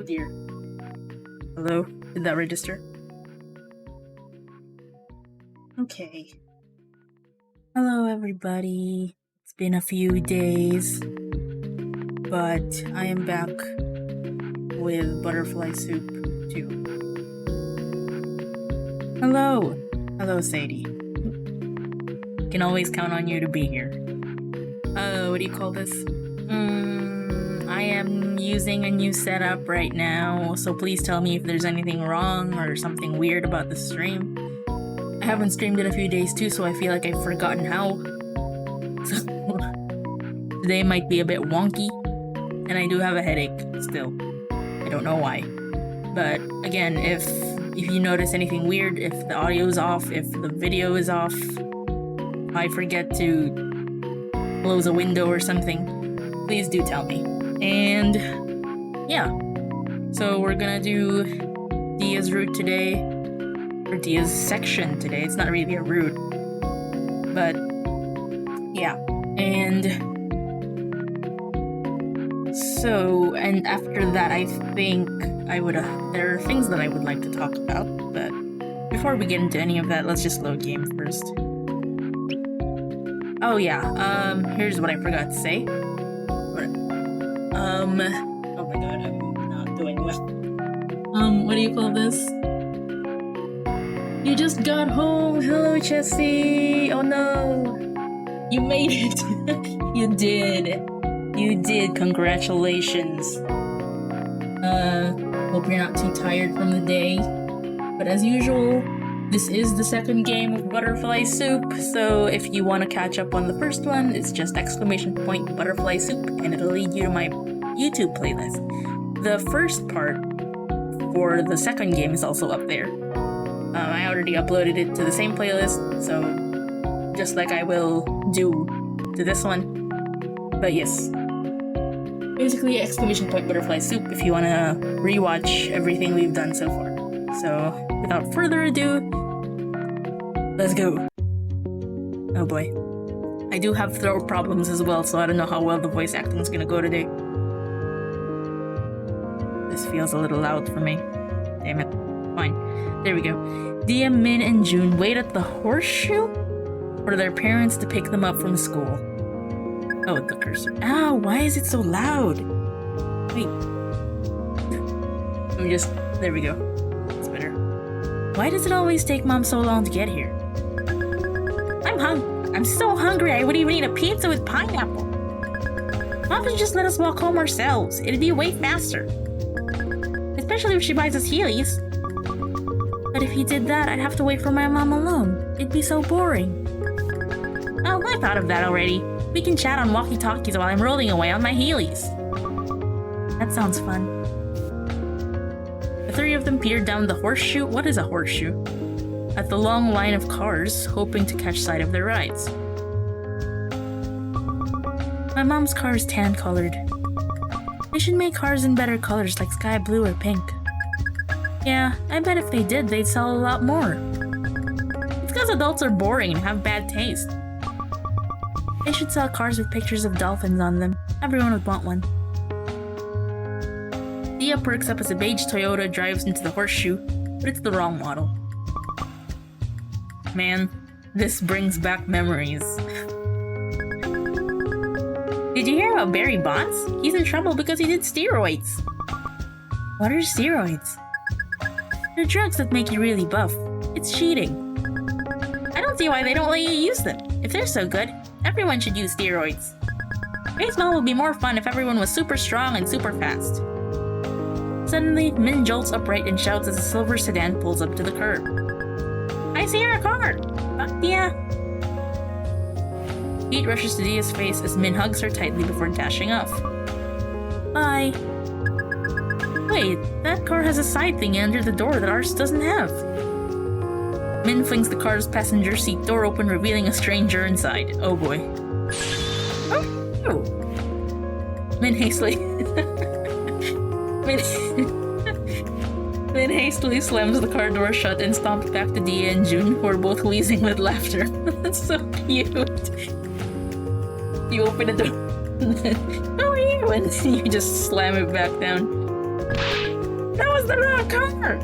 dear. Hello? Did that register? Okay. Hello everybody. It's been a few days, but I am back with butterfly soup too. Hello! Hello, Sadie. Can always count on you to be here. What do you call this? I am using a new setup right now, so please tell me if there's anything wrong or something weird about the stream. I haven't streamed in a few days too, so I feel like I've forgotten how. So today might be a bit wonky, and I do have a headache still. I don't know why. But again, if you notice anything weird, if the audio is off, if the video is off, if I forget to close a window or something, please do tell me. And yeah, so we're gonna do Dia's route today, or Dia's section today. It's not really a route, but yeah. And so, and after that, I think I would, there are things that I would like to talk about, but before we get into any of that, let's just load game first. Oh yeah, here's what I forgot to say. Oh my god, I'm not doing well. What do you call this? You just got home! Hello, Chessie! Oh no! You made it! You did! You did! Congratulations! Hope you're not too tired from the day. But as usual, this is the second game of Butterfly Soup, so if you want to catch up on the first one, it's just ! Butterfly Soup, and it'll lead you to my YouTube playlist. The first part for the second game is also up there. I already uploaded it to the same playlist, so just like I will do to this one. But yes. Basically, ! Butterfly Soup if you want to rewatch everything we've done so far. So, without further ado, let's go. Oh boy. I do have throat problems as well, so I don't know how well the voice acting is gonna go today. This feels a little loud for me. Damn it. Fine. There we go. Dia, Min, and June wait at the horseshoe for their parents to pick them up from school. Oh, the cursor. Ow, why is it so loud? Wait. Let me just... There we go. That's better. Why does it always take Mom so long to get here? I'm so hungry I would even eat a pizza with pineapple. Mom should just let us walk home ourselves. It'd be way faster. Especially if she buys us Heelys. But if he did that, I'd have to wait for my mom alone. It'd be so boring. Oh, I thought of that already. We can chat on walkie-talkies while I'm rolling away on my Heelys. That sounds fun. The three of them peered down the horseshoe. What is a horseshoe? At the long line of cars, hoping to catch sight of their rides. My mom's car is tan-colored. They should make cars in better colors like sky blue or pink. Yeah, I bet if they did, they'd sell a lot more. It's because adults are boring and have bad taste. They should sell cars with pictures of dolphins on them. Everyone would want one. Dia perks up as a beige Toyota drives into the horseshoe, but it's the wrong model. Man, this brings back memories. Did you hear about Barry Bonds? He's in trouble because he did steroids. What are steroids? They're drugs that make you really buff. It's cheating. I don't see why they don't let you use them. If they're so good, everyone should use steroids. Baseball would be more fun if everyone was super strong and super fast. Suddenly, Min jolts upright and shouts as a silver sedan pulls up to the curb. I see your car! Dia! Pete rushes to Dia's face as Min hugs her tightly before dashing off. Bye. Wait, that car has a side thingy under the door that ours doesn't have. Min flings the car's passenger seat door open, revealing a stranger inside. Oh boy. Oh! Min hastily... Min hastily slams the car door shut and stomps back to Dia and June, who are both wheezing with laughter. That's so cute. You open the door. How are you? And you just slam it back down. is the wrong car!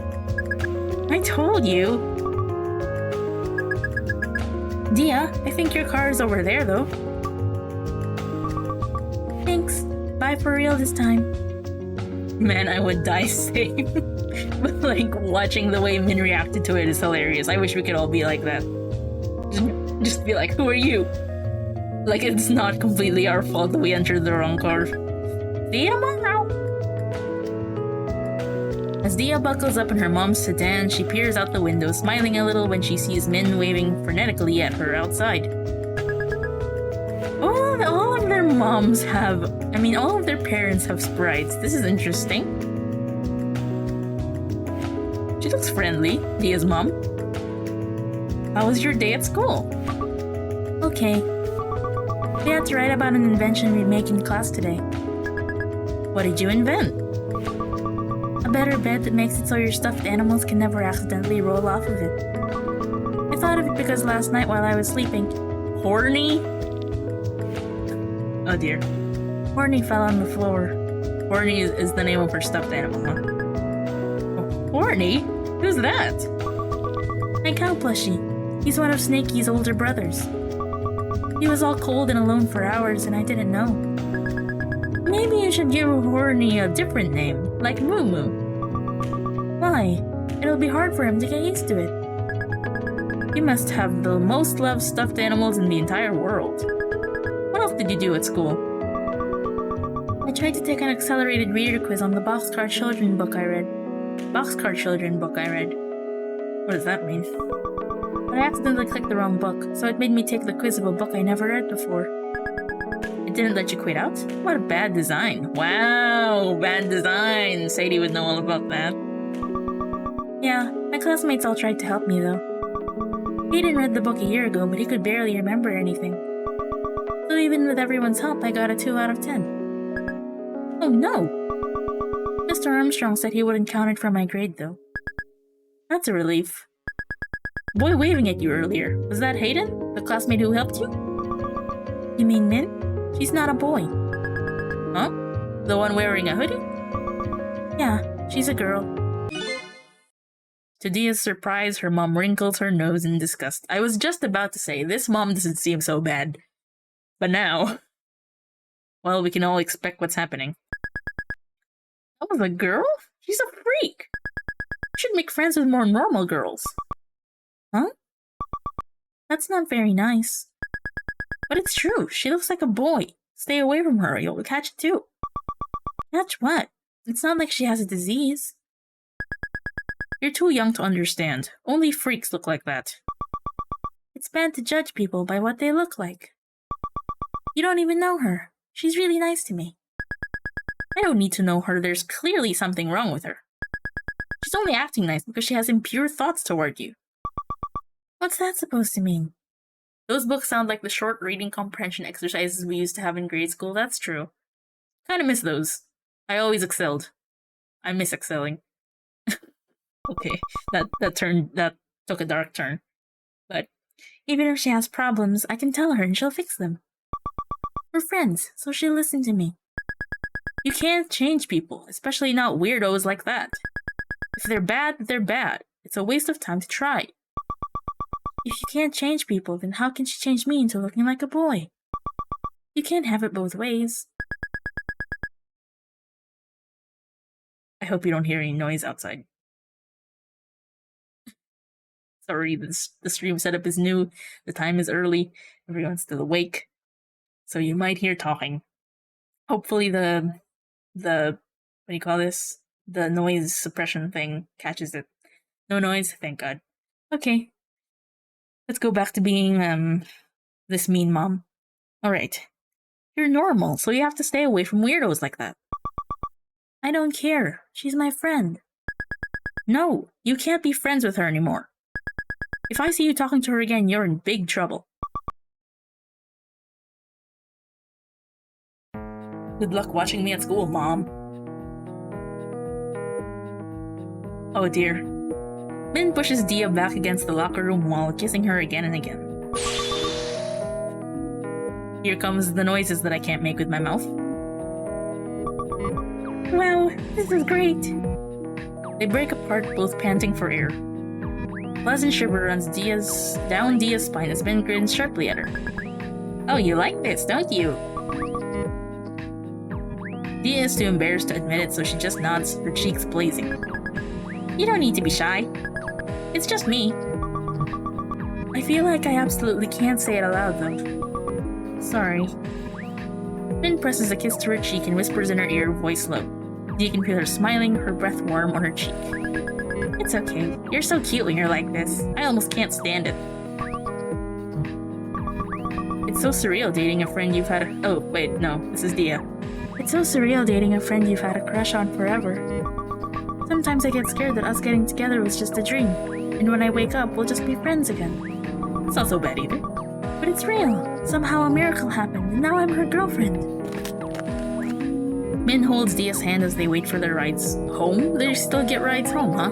I told you. Dia, I think your car is over there, though. Thanks. Bye for real this time. Man, I would die safe. But like, watching the way Min reacted to it is hilarious. I wish we could all be like that. Just be like, who are you? Like, it's not completely our fault that we entered the wrong car. See you tomorrow! As Dia buckles up in her mom's sedan, she peers out the window, smiling a little when she sees Min waving frenetically at her outside. All of their moms have... all of their parents have sprites. This is interesting. She looks friendly, Dia's mom. How was your day at school? Okay. We had to write about an invention we make in class today. What did you invent? A better bed that makes it so your stuffed animals can never accidentally roll off of it. I thought of it because last night while I was sleeping... Horny? Oh dear. Horny fell on the floor. Horny is the name of her stuffed animal, huh? Oh, Horny? Who's that? My cow plushie. He's one of Snakey's older brothers. He was all cold and alone for hours and I didn't know. Maybe you should give Horny a different name, like Moo Moo. Why? It'll be hard for him to get used to it. You must have the most loved stuffed animals in the entire world. What else did you do at school? I tried to take an accelerated reader quiz on the Boxcar Children book I read. Boxcar Children book I read. What does that mean? But I accidentally clicked the wrong book, so it made me take the quiz of a book I never read before. It didn't let you quit out? What a bad design. Wow, bad design. Sadie would know all about that. Yeah, my classmates all tried to help me though. Hayden read the book a year ago, but he could barely remember anything. So even with everyone's help, I got a 2 out of 10. Oh no! Mr. Armstrong said he wouldn't count it for my grade though. That's a relief. Boy waving at you earlier. Was that Hayden? The classmate who helped you? You mean Min? She's not a boy. Huh? The one wearing a hoodie? Yeah, she's a girl. To Dia's surprise, her mom wrinkles her nose in disgust. I was just about to say, this mom doesn't seem so bad. But now... well, we can all expect what's happening. That was a girl? She's a freak! You should make friends with more normal girls. Huh? That's not very nice. But it's true, she looks like a boy. Stay away from her, you'll catch it too. Catch what? It's not like she has a disease. You're too young to understand. Only freaks look like that. It's bad to judge people by what they look like. You don't even know her. She's really nice to me. I don't need to know her, there's clearly something wrong with her. She's only acting nice because she has impure thoughts toward you. What's that supposed to mean? Those books sound like the short reading comprehension exercises we used to have in grade school, that's true. Kinda miss those. I always excelled. I miss excelling. Okay, that took a dark turn. But even if she has problems, I can tell her and she'll fix them. We're friends, so she'll listen to me. You can't change people, especially not weirdos like that. If they're bad, they're bad. It's a waste of time to try. If you can't change people, then how can she change me into looking like a boy? You can't have it both ways. I hope you don't hear any noise outside. Sorry, the stream setup is new, the time is early, everyone's still awake, so you might hear talking. Hopefully the what do you call this? The noise suppression thing catches it. No noise, thank God. Okay. Let's go back to being, this mean mom. Alright. You're normal, so you have to stay away from weirdos like that. I don't care. She's my friend. No, you can't be friends with her anymore. If I see you talking to her again, you're in big trouble. Good luck watching me at school, Mom. Oh dear. Min pushes Dia back against the locker room wall, kissing her again and again. Here comes the noises that I can't make with my mouth. Wow, this is great. They break apart, both panting for air. A pleasant shiver runs down Dia's spine as Ben grins sharply at her. Oh, you like this, don't you? Dia is too embarrassed to admit it, so she just nods, her cheeks blazing. You don't need to be shy. It's just me. I feel like I absolutely can't say it aloud, though. Sorry. Ben presses a kiss to her cheek and whispers in her ear, voice low. Dia can feel her smiling, her breath warm on her cheek. It's okay. You're so cute when you're like this. I almost can't stand it. It's so surreal dating a friend you've had a— Oh, wait, no. This is Dia. It's so surreal dating a friend you've had a crush on forever. Sometimes I get scared that us getting together was just a dream, and when I wake up, we'll just be friends again. It's not so bad either. But it's real. Somehow a miracle happened, and now I'm her girlfriend. Min holds Dia's hand as they wait for their rides home. They still get rides home, huh?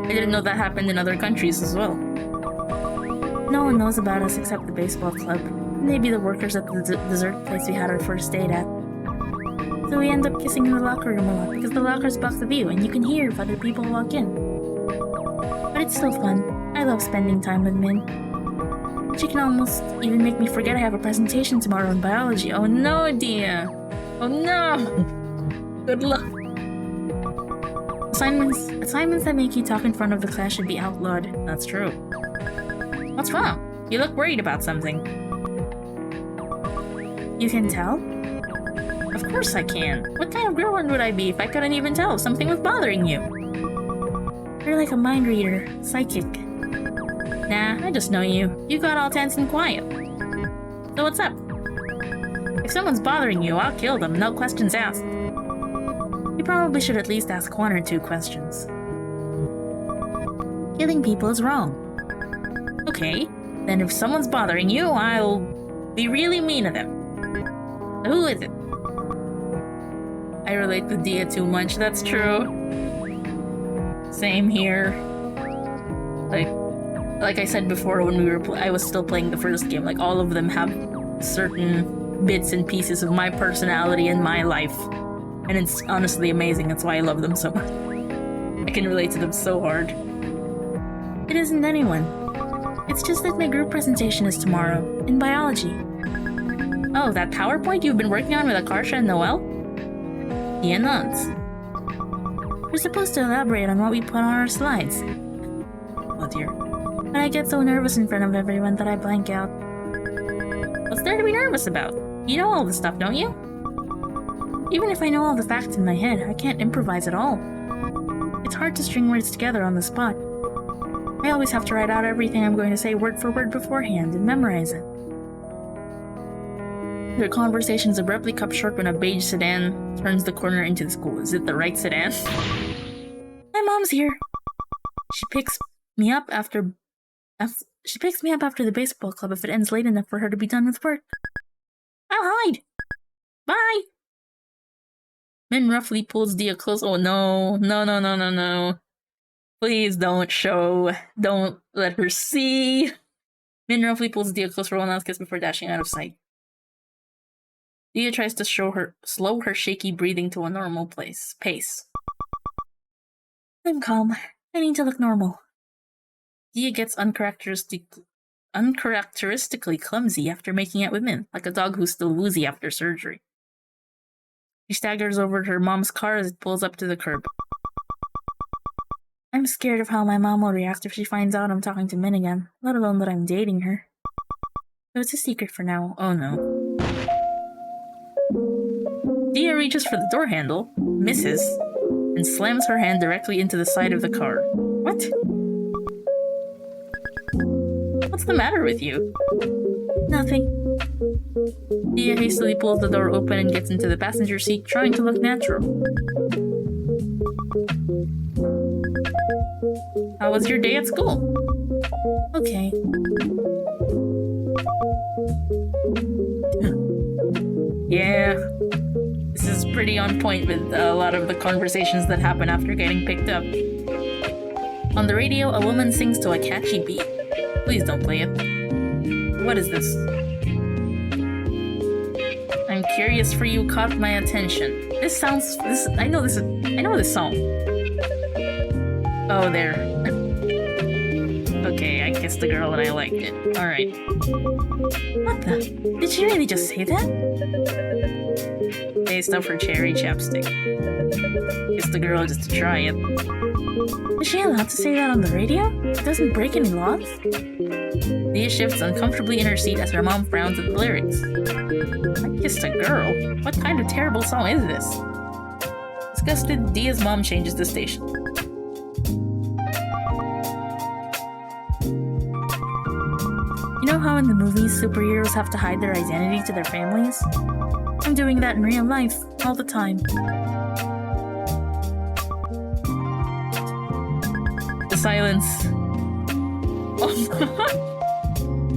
I didn't know that happened in other countries as well. No one knows about us except the baseball club. Maybe the workers at the dessert place we had our first date at. So we end up kissing in the locker room a lot because the lockers block the view and you can hear if other people walk in. But it's still fun. I love spending time with Min. She can almost even make me forget I have a presentation tomorrow in biology. Oh no, Dia! Oh no! Good luck! Assignments that make you talk in front of the class should be outlawed. That's true. What's wrong? You look worried about something. You can tell? Of course I can. What kind of girlfriend would I be if I couldn't even tell if something was bothering you? You're like a mind reader, psychic. Nah, I just know you. You got all tense and quiet. So what's up? If someone's bothering you, I'll kill them, no questions asked. You probably should at least ask 1 or 2 questions. Killing people is wrong. Okay, then if someone's bothering you, I'll be really mean to them. Who is it? I relate to Dia too much, that's true. Same here. Like I said before when I was still playing the first game, like all of them have certain bits and pieces of my personality and my life. And it's honestly amazing, that's why I love them so much. I can relate to them so hard. It isn't anyone. It's just that my group presentation is tomorrow, in biology. Oh, that PowerPoint you've been working on with Akarsha and Noelle? Dia nods. We're supposed to elaborate on what we put on our slides. Oh dear. But I get so nervous in front of everyone that I blank out. What's there to be nervous about? You know all the stuff, don't you? Even if I know all the facts in my head, I can't improvise at all. It's hard to string words together on the spot. I always have to write out everything I'm going to say word for word beforehand and memorize it. Their conversations abruptly cut short when a beige sedan turns the corner into the school. Is it the right sedan? My mom's here. She picks me up after the baseball club if it ends late enough for her to be done with work. I'll hide. Bye. Min roughly pulls Dia close. Oh no. No. Please don't show. Don't let her see. Min roughly pulls Dia close for one last kiss before dashing out of sight. Dia tries to slow her shaky breathing to a normal pace. I'm calm. I need to look normal. Dia gets uncharacteristically clumsy after making out with Min, like a dog who's still woozy after surgery. She staggers over to her mom's car as it pulls up to the curb. I'm scared of how my mom will react if she finds out I'm talking to Min again, let alone that I'm dating her. So it's a secret for now. Oh no. Dia reaches for the door handle, misses, and slams her hand directly into the side of the car. What? What's the matter with you? Nothing. Dia hastily pulls the door open and gets into the passenger seat, trying to look natural. How was your day at school? Okay. Yeah. This is pretty on point with a lot of the conversations that happen after getting picked up. On the radio, a woman sings to a catchy beat. Please don't play it. What is this? I'm Curious for You caught my attention. I know this song. Oh, there. Okay, I kissed the girl and I liked it. Alright. What the? Did she really just say that? Taste of her cherry chapstick. Kissed the girl just to try it. Is she allowed to say that on the radio? It doesn't break any laws? Dia shifts uncomfortably in her seat as her mom frowns at the lyrics. I kissed a girl? What kind of terrible song is this? Disgusted, Dia's mom changes the station. You know how in the movies superheroes have to hide their identity to their families? I'm doing that in real life, all the time. The silence.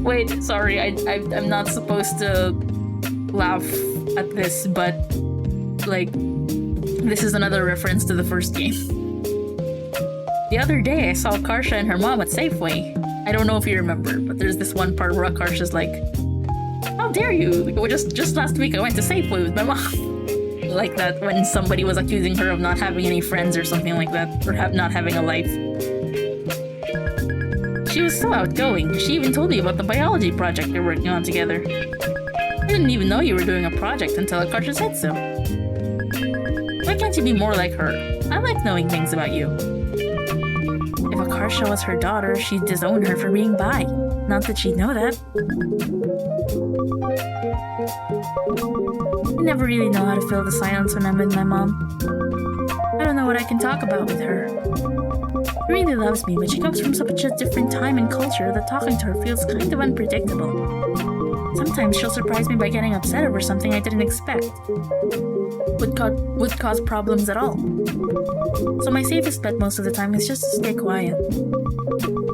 Wait, sorry, I'm not supposed to laugh at this, but like, this is another reference to the first game. The other day, I saw Karsha and her mom at Safeway. I don't know if you remember, but there's this one part where Karsha's like, "How dare you? Like, just last week I went to Safeway with my mom." Like that, when somebody was accusing her of not having any friends or something like that, or not having a life. She was so outgoing. She even told me about the biology project they're working on together. I didn't even know you were doing a project until Karsha said so. Why can't you be more like her? I like knowing things about you. If Akarsha was her daughter, she'd disown her for being bi. Not that she'd know that. I never really know how to fill the silence when I'm with my mom. I don't know what I can talk about with her. She really loves me, but she comes from such a different time and culture that talking to her feels kind of unpredictable. Sometimes she'll surprise me by getting upset over something I didn't expect. Would cause problems at all. So my safest bet most of the time is just to stay quiet.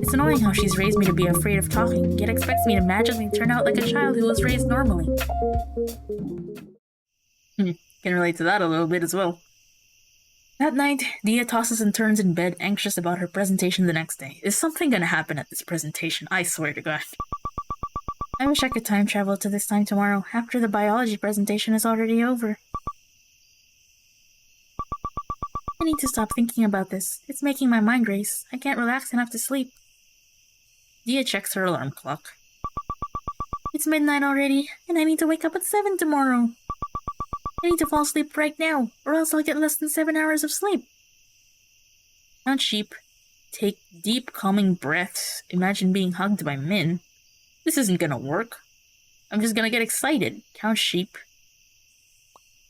It's annoying how she's raised me to be afraid of talking, yet expects me to magically turn out like a child who was raised normally. Can relate to that a little bit as well. That night, Dia tosses and turns in bed, anxious about her presentation the next day. Is something gonna happen at this presentation? I swear to God. I wish I could time travel to this time tomorrow, after the biology presentation is already over. I need to stop thinking about this. It's making my mind race. I can't relax enough to sleep. Dia checks her alarm clock. It's midnight already, and I need to wake up at 7 tomorrow. I need to fall asleep right now, or else I'll get less than 7 hours of sleep. Count Sheep. Take deep, calming breaths. Imagine being hugged by Min. This isn't gonna work. I'm just gonna get excited. Count Sheep.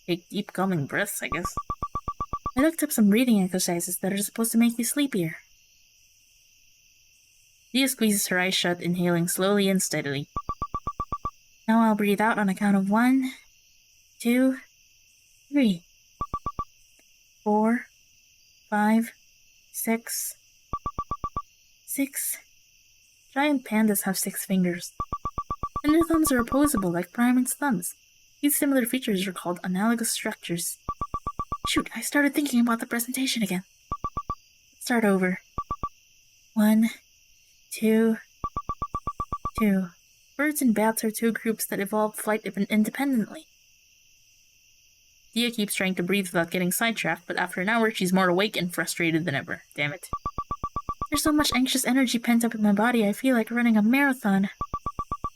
Take deep, calming breaths, I guess. I looked up some breathing exercises that are supposed to make you sleepier. Dia squeezes her eyes shut, inhaling slowly and steadily. Now I'll breathe out on a count of 1, 2, 3, 4, 5, 6. 6. Giant pandas have 6 fingers. And their thumbs are opposable like primates' thumbs. These similar features are called analogous structures. Shoot, I started thinking about the presentation again. Start over. 1, 2, 2. Birds and bats are 2 groups that evolved flight independently. Dia keeps trying to breathe without getting sidetracked, but after an hour she's more awake and frustrated than ever. Damn it. There's so much anxious energy pent up in my body, I feel like running a marathon.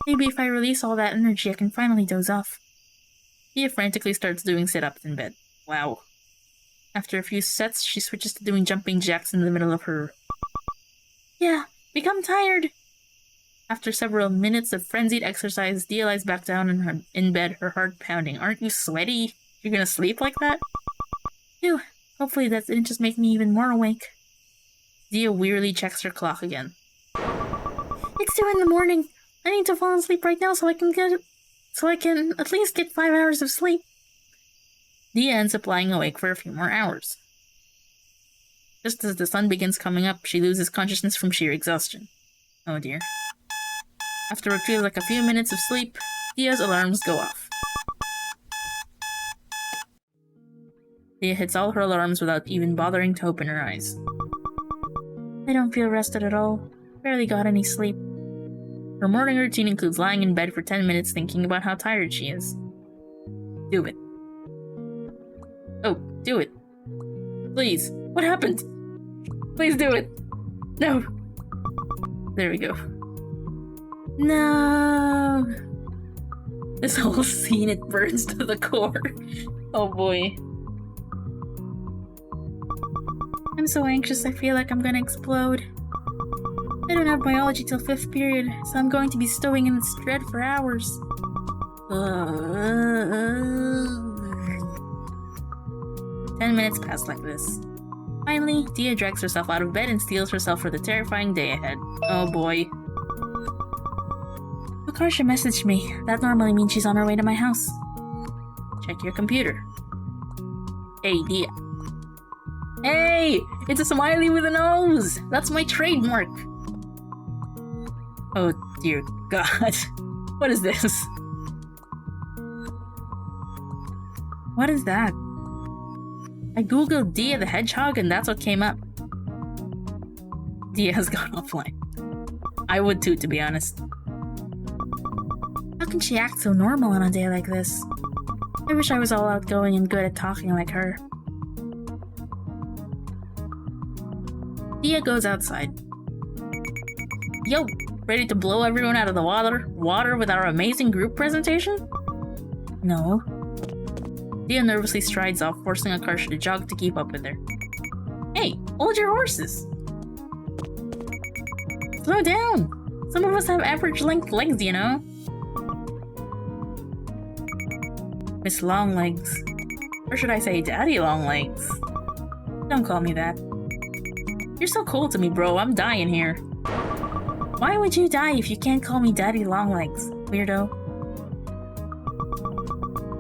Maybe if I release all that energy I can finally doze off. Dia frantically starts doing sit-ups in bed. Wow. After a few sets, she switches to doing jumping jacks in the middle of her... Yeah, become tired! After several minutes of frenzied exercise, Dia lies back down in bed, her heart pounding. Aren't you sweaty? You're gonna sleep like that? Phew, hopefully that didn't just make me even more awake. Dia wearily checks her clock again. It's 2 in the morning. I need to fall asleep right now so I can at least get 5 hours of sleep. Dia ends up lying awake for a few more hours. Just as the sun begins coming up, she loses consciousness from sheer exhaustion. Oh dear. After what feels like a few minutes of sleep, Dia's alarms go off. Dia hits all her alarms without even bothering to open her eyes. I don't feel rested at all. Barely got any sleep. Her morning routine includes lying in bed for 10 minutes thinking about how tired she is. Do it. Oh, do it. Please, what happened? Please do it. No. There we go. No. This whole scene, it burns to the core. Oh boy. I'm so anxious, I feel like I'm gonna explode. I don't have biology till 5th period, so I'm going to be stowing in this dread for hours. 10 minutes pass like this. Finally, Dia drags herself out of bed and steels herself for the terrifying day ahead. Oh boy. Akarsha messaged me. That normally means she's on her way to my house. Check your computer. Hey, Dia. Hey! It's a smiley with a nose! That's my trademark! Oh dear God. What is this? What is that? I googled Dia the Hedgehog and that's what came up. Dia has gone offline. I would too, to be honest. How can she act so normal on a day like this? I wish I was all outgoing and good at talking like her. Dia goes outside. Yo, ready to blow everyone out of the water with our amazing group presentation? No. Dia nervously strides off, forcing Akarsha to jog to keep up with her. Hey, hold your horses! Slow down! Some of us have average length legs, you know? Miss Longlegs. Or should I say Daddy Longlegs? Don't call me that. You're so cold to me, bro. I'm dying here. Why would you die if you can't call me Daddy Longlegs, weirdo?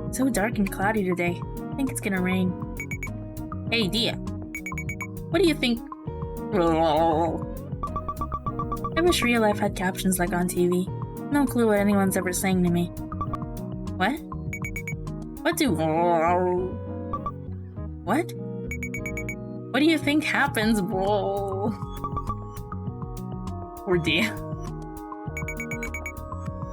It's so dark and cloudy today. I think it's gonna rain. Hey, Dia. What do you think? I wish real life had captions like on TV. No clue what anyone's ever saying to me. What? What do... What? What do you think happens, bro? Or Dia.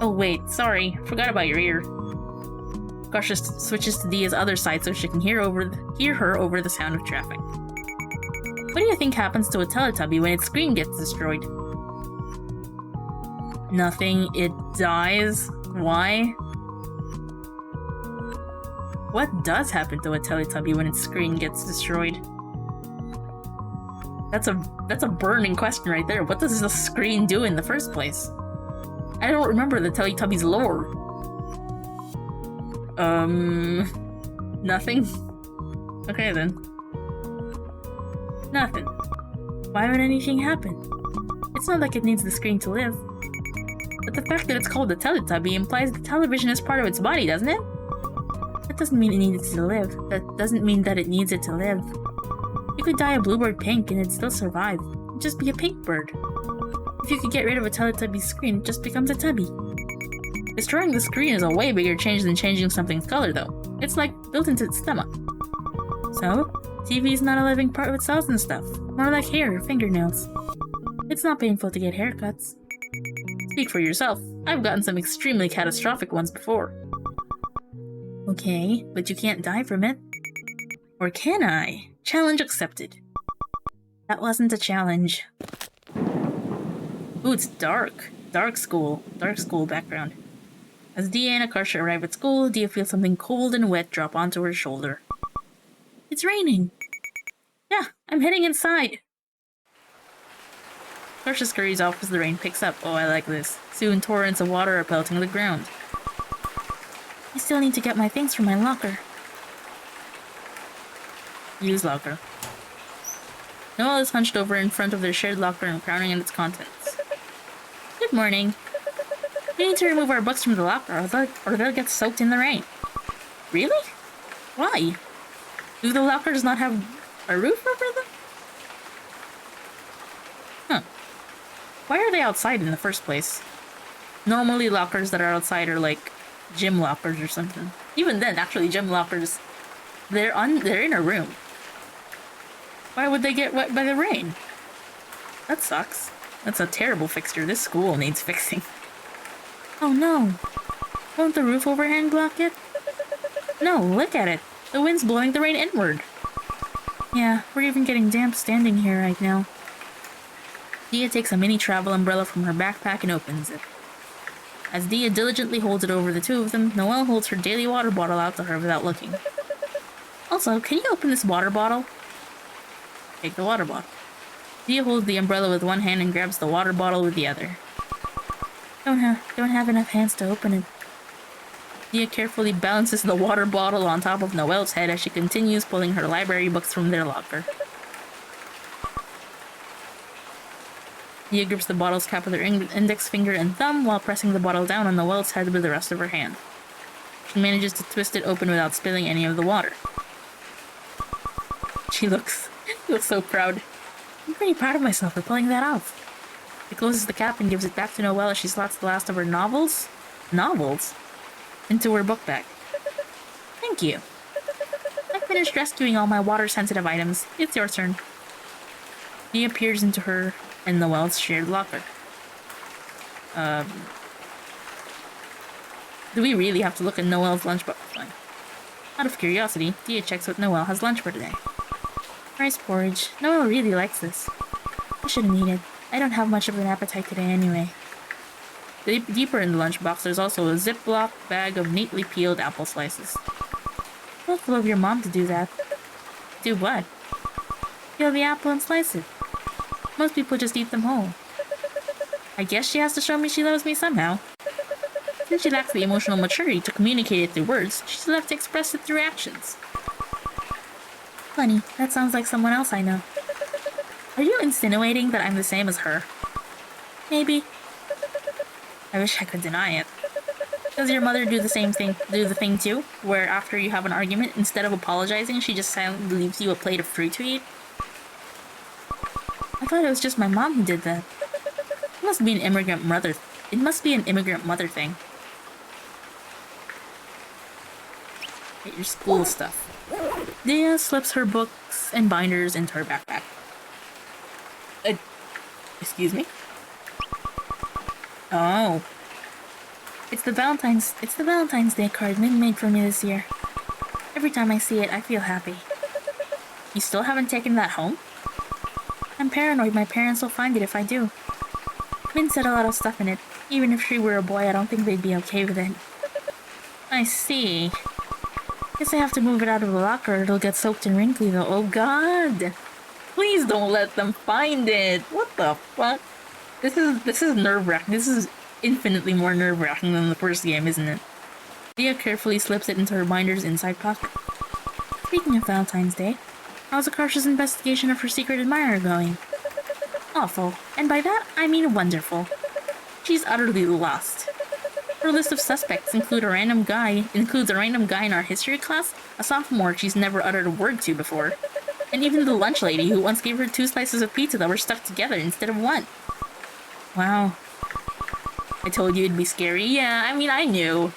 Oh wait, sorry. Forgot about your ear. Akarsha switches to Dia's other side so she can hear her over the sound of traffic. What do you think happens to a Teletubby when its screen gets destroyed? Nothing. It dies. Why? What does happen to a Teletubby when its screen gets destroyed? That's a burning question right there. What does the screen do in the first place? I don't remember the Teletubbies lore. Nothing? Okay then. Nothing. Why would anything happen? It's not like it needs the screen to live. But the fact that it's called a Teletubby implies the television is part of its body, doesn't it? That doesn't mean it needs it to live. That doesn't mean that it needs it to live. You could dye a bluebird pink and it'd still survive. It'd just be a pink bird. If you could get rid of a Teletubby's screen, it just becomes a tubby. Destroying the screen is a way bigger change than changing something's color, though. It's like built into its stomach. So, TV is not a living part of cells and stuff. More like hair or fingernails. It's not painful to get haircuts. Speak for yourself. I've gotten some extremely catastrophic ones before. Okay, but you can't die from it. Or can I? Challenge accepted. That wasn't a challenge. Ooh, it's dark. Dark school background. As Dia and Akarsha arrive at school, Dia feels something cold and wet drop onto her shoulder. It's raining. Yeah, I'm heading inside. Akarsha scurries off as the rain picks up. Oh, I like this. Soon torrents of water are pelting the ground. I still need to get my things from my locker. Use locker. Noel is hunched over in front of their shared locker and frowning at its contents. Good morning. We need to remove our books from the locker or they'll get soaked in the rain. Really? Why? Do the lockers not have a roof over them? Huh. Why are they outside in the first place? Normally lockers that are outside are like gym lockers or something. Even then, actually, gym lockers, they're in a room. Why would they get wet by the rain? That sucks. That's a terrible fixture. This school needs fixing. Oh no. Won't the roof overhang block it? No, look at it. The wind's blowing the rain inward. Yeah, we're even getting damp standing here right now. Dia takes a mini travel umbrella from her backpack and opens it. As Dia diligently holds it over the two of them, Noelle holds her daily water bottle out to her without looking. Also, can you open this water bottle? Take the water bottle. Dia holds the umbrella with one hand and grabs the water bottle with the other. Don't have enough hands to open it. Dia carefully balances the water bottle on top of Noelle's head as she continues pulling her library books from their locker. Dia grips the bottle's cap with her index finger and thumb while pressing the bottle down on Noelle's head with the rest of her hand. She manages to twist it open without spilling any of the water. She looks so proud. I'm pretty proud of myself for pulling that off. She closes the cap and gives it back to Noelle as she slots the last of her novels? Into her book bag. Thank you. I finished rescuing all my water-sensitive items. It's your turn. Dia peers into her and Noelle's shared locker. Do we really have to look at Noelle's lunchbox? Fine. Out of curiosity, Dia checks what Noelle has lunch for today. Rice porridge. Noelle really likes this. I shouldn't eat it. I don't have much of an appetite today anyway. Deeper in the lunchbox, there's also a Ziploc bag of neatly peeled apple slices. Thoughtful of your mom to do that. Do what? Peel the apple and slice it. Most people just eat them whole. I guess she has to show me she loves me somehow. Since she lacks the emotional maturity to communicate it through words, she's left to express it through actions. Funny, that sounds like someone else I know. Are you insinuating that I'm the same as her? Maybe. I wish I could deny it. Does your mother do the thing too? Where after you have an argument, instead of apologizing, she just silently leaves you a plate of fruit to eat? I thought it was just my mom who did that. It must be an immigrant mother thing. Get your school stuff. Dia slips her books and binders into her backpack. Excuse me? Oh. It's the Valentine's Day card Min made for me this year. Every time I see it, I feel happy. You still haven't taken that home? I'm paranoid my parents will find it if I do. Min said a lot of stuff in it. Even if she were a boy, I don't think they'd be okay with it. I see. Guess I have to move it out of the locker. It'll get soaked and wrinkly though. Oh god! Please don't let them find it! What the fuck? This is nerve-wracking. This is infinitely more nerve-wracking than the first game, isn't it? Dia carefully slips it into her binder's inside pocket. Speaking of Valentine's Day, how's Akarsha's investigation of her secret admirer going? Awful. And by that, I mean wonderful. She's utterly lost. Her list of suspects includes a random guy in our history class, a sophomore she's never uttered a word to before, and even the lunch lady who once gave her 2 slices of pizza that were stuck together instead of 1. Wow. I told you it'd be scary. Yeah, I mean, I knew.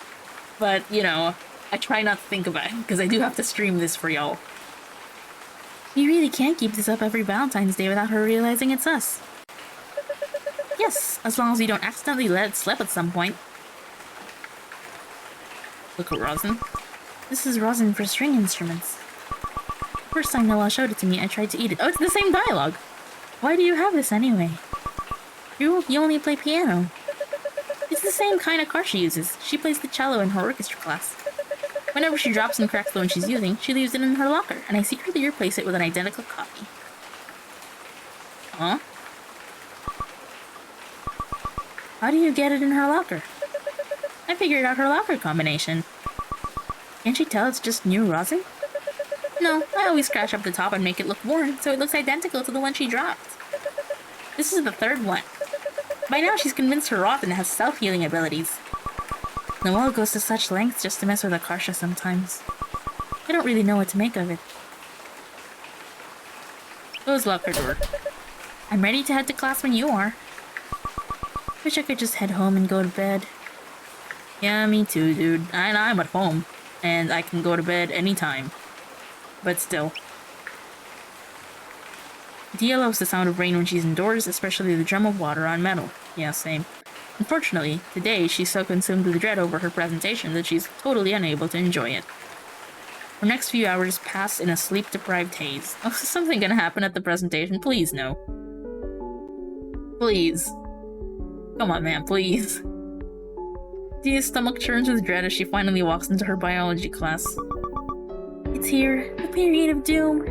But, you know, I try not to think about it, because I do have to stream this for y'all. You really can't keep this up every Valentine's Day without her realizing it's us. Yes, as long as we don't accidentally let it slip at some point. Look at rosin. This is rosin for string instruments. First time Noelle showed it to me, I tried to eat it. Oh, it's the same dialogue! Why do you have this anyway? You only play piano. It's the same kind of car she uses. She plays the cello in her orchestra class. Whenever she drops and cracks the one she's using, she leaves it in her locker, and I secretly replace it with an identical copy. Huh? How do you get it in her locker? I figured out her locker combination. Can't she tell it's just new rosin? No, I always scratch up the top and make it look worn, so it looks identical to the one she dropped. This is the 3rd one. By now she's convinced her rosin has self-healing abilities. Noelle goes to such lengths just to mess with Akarsha sometimes. I don't really know what to make of it. Close locker door. I'm ready to head to class when you are. Wish I could just head home and go to bed. Yeah, me too, dude. And I'm at home, and I can go to bed anytime. But still. Dia loves the sound of rain when she's indoors, especially the drum of water on metal. Yeah, same. Unfortunately, today she's so consumed with dread over her presentation that she's totally unable to enjoy it. Her next few hours pass in a sleep-deprived haze. Oh, is something gonna happen at the presentation? Please no. Please. Come on, man, please. Dia's stomach churns with dread as she finally walks into her biology class. It's here, the period of doom.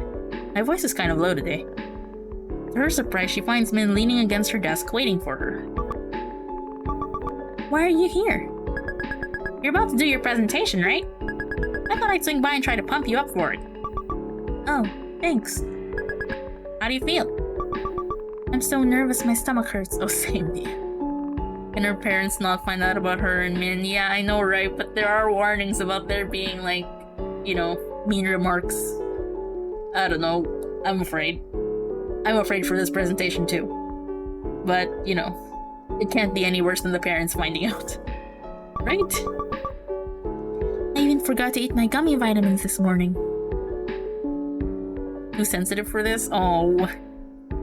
My voice is kind of low today. To her surprise, she finds Min leaning against her desk, waiting for her. Why are you here? You're about to do your presentation, right? I thought I'd swing by and try to pump you up for it. Oh, thanks. How do you feel? I'm so nervous my stomach hurts. Oh, same. Can her parents not find out about her and Min? Yeah, I know, right? But there are warnings about there being, like, you know, mean remarks. I don't know. I'm afraid. I'm afraid for this presentation too. But, you know, it can't be any worse than the parents finding out. Right? I even forgot to eat my gummy vitamins this morning. Too sensitive for this? Oh.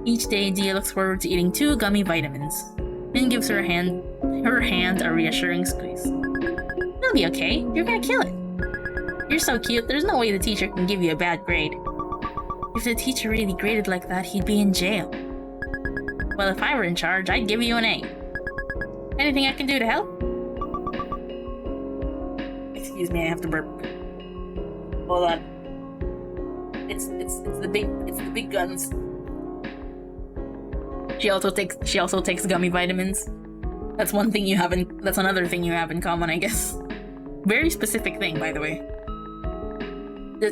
Each day, Dia looks forward to eating 2 gummy vitamins. Min gives her hand a reassuring squeeze. You'll be okay. You're gonna kill it. You're so cute, there's no way the teacher can give you a bad grade. If the teacher really graded like that, he'd be in jail. Well, if I were in charge, I'd give you an A. Anything I can do to help? Excuse me, I have to burp. Hold on. It's the big guns. She also takes gummy vitamins. That's another thing you have in common, I guess. Very specific thing, by the way.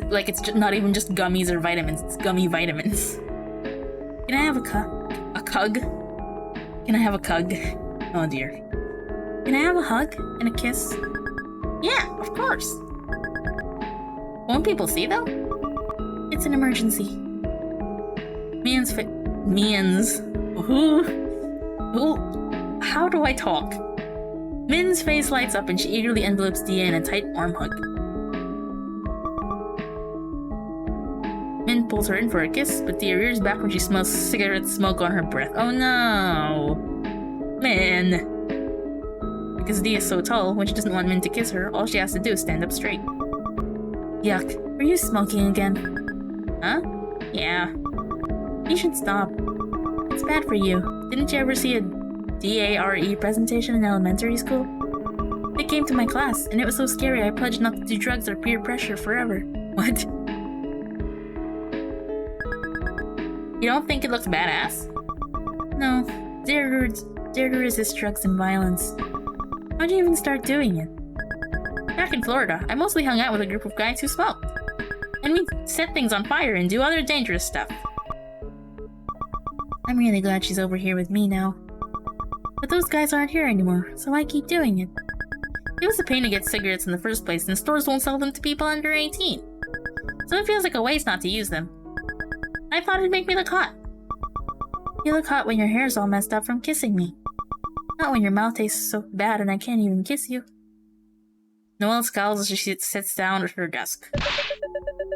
Like, it's not even just gummies or vitamins, it's gummy vitamins. Can I have a cug? Can I have a cug? Oh dear. Can I have a hug and a kiss? Yeah, of course. Won't people see though? It's an emergency. How do I talk? Min's face lights up and she eagerly envelopes Dia in a tight arm hug. Min pulls her in for a kiss, but Dia rears back when she smells cigarette smoke on her breath. Oh no! Min! Because Dia is so tall, when she doesn't want Min to kiss her, all she has to do is stand up straight. Yuck, are you smoking again? Huh? Yeah. You should stop. It's bad for you. Didn't you ever see a DARE presentation in elementary school? They came to my class, and it was so scary I pledged not to do drugs or peer pressure forever. What? You don't think it looks badass? No. Dare to resist drugs and violence. How'd you even start doing it? Back in Florida, I mostly hung out with a group of guys who smoked. And we'd set things on fire and do other dangerous stuff. I'm really glad she's over here with me now. But those guys aren't here anymore, so I keep doing it. It was a pain to get cigarettes in the first place, and stores won't sell them to people under 18. So it feels like a waste not to use them. I thought it'd make me look hot. You look hot when your hair's all messed up from kissing me. Not when your mouth tastes so bad and I can't even kiss you. Noelle scowls as she sits down at her desk.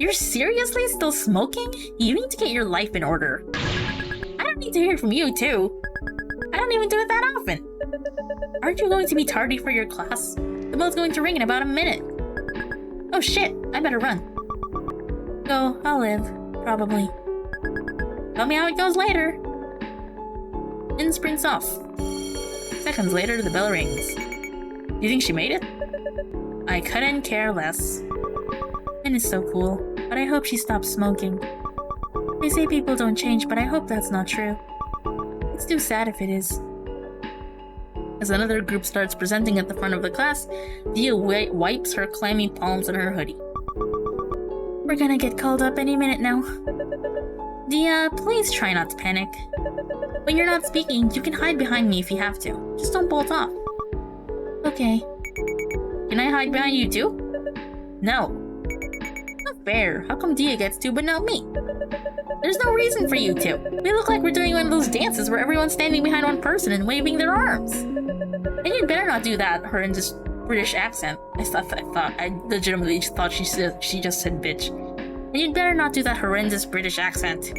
You're seriously still smoking? You need to get your life in order. I don't need to hear from you, too. I don't even do it that often. Aren't you going to be tardy for your class? The bell's going to ring in about a minute. Oh shit, I better run. Go, I'll live. Probably. Tell me how it goes later. Min sprints off. Seconds later, the bell rings. Do you think she made it? I couldn't care less. Min is so cool, but I hope she stops smoking. They say people don't change, but I hope that's not true. It's too sad if it is. As another group starts presenting at the front of the class, Dia wipes her clammy palms on her hoodie. We're gonna get called up any minute now. Dia, please try not to panic. When you're not speaking, you can hide behind me if you have to. Just don't bolt off. Okay. Can I hide behind you too? No. Not fair. How come Dia gets to but not me? There's no reason for you to. We look like we're doing one of those dances where everyone's standing behind one person and waving their arms. And you'd better not do that, her in this British accent. I legitimately thought she just said bitch. And you'd better not do that horrendous British accent.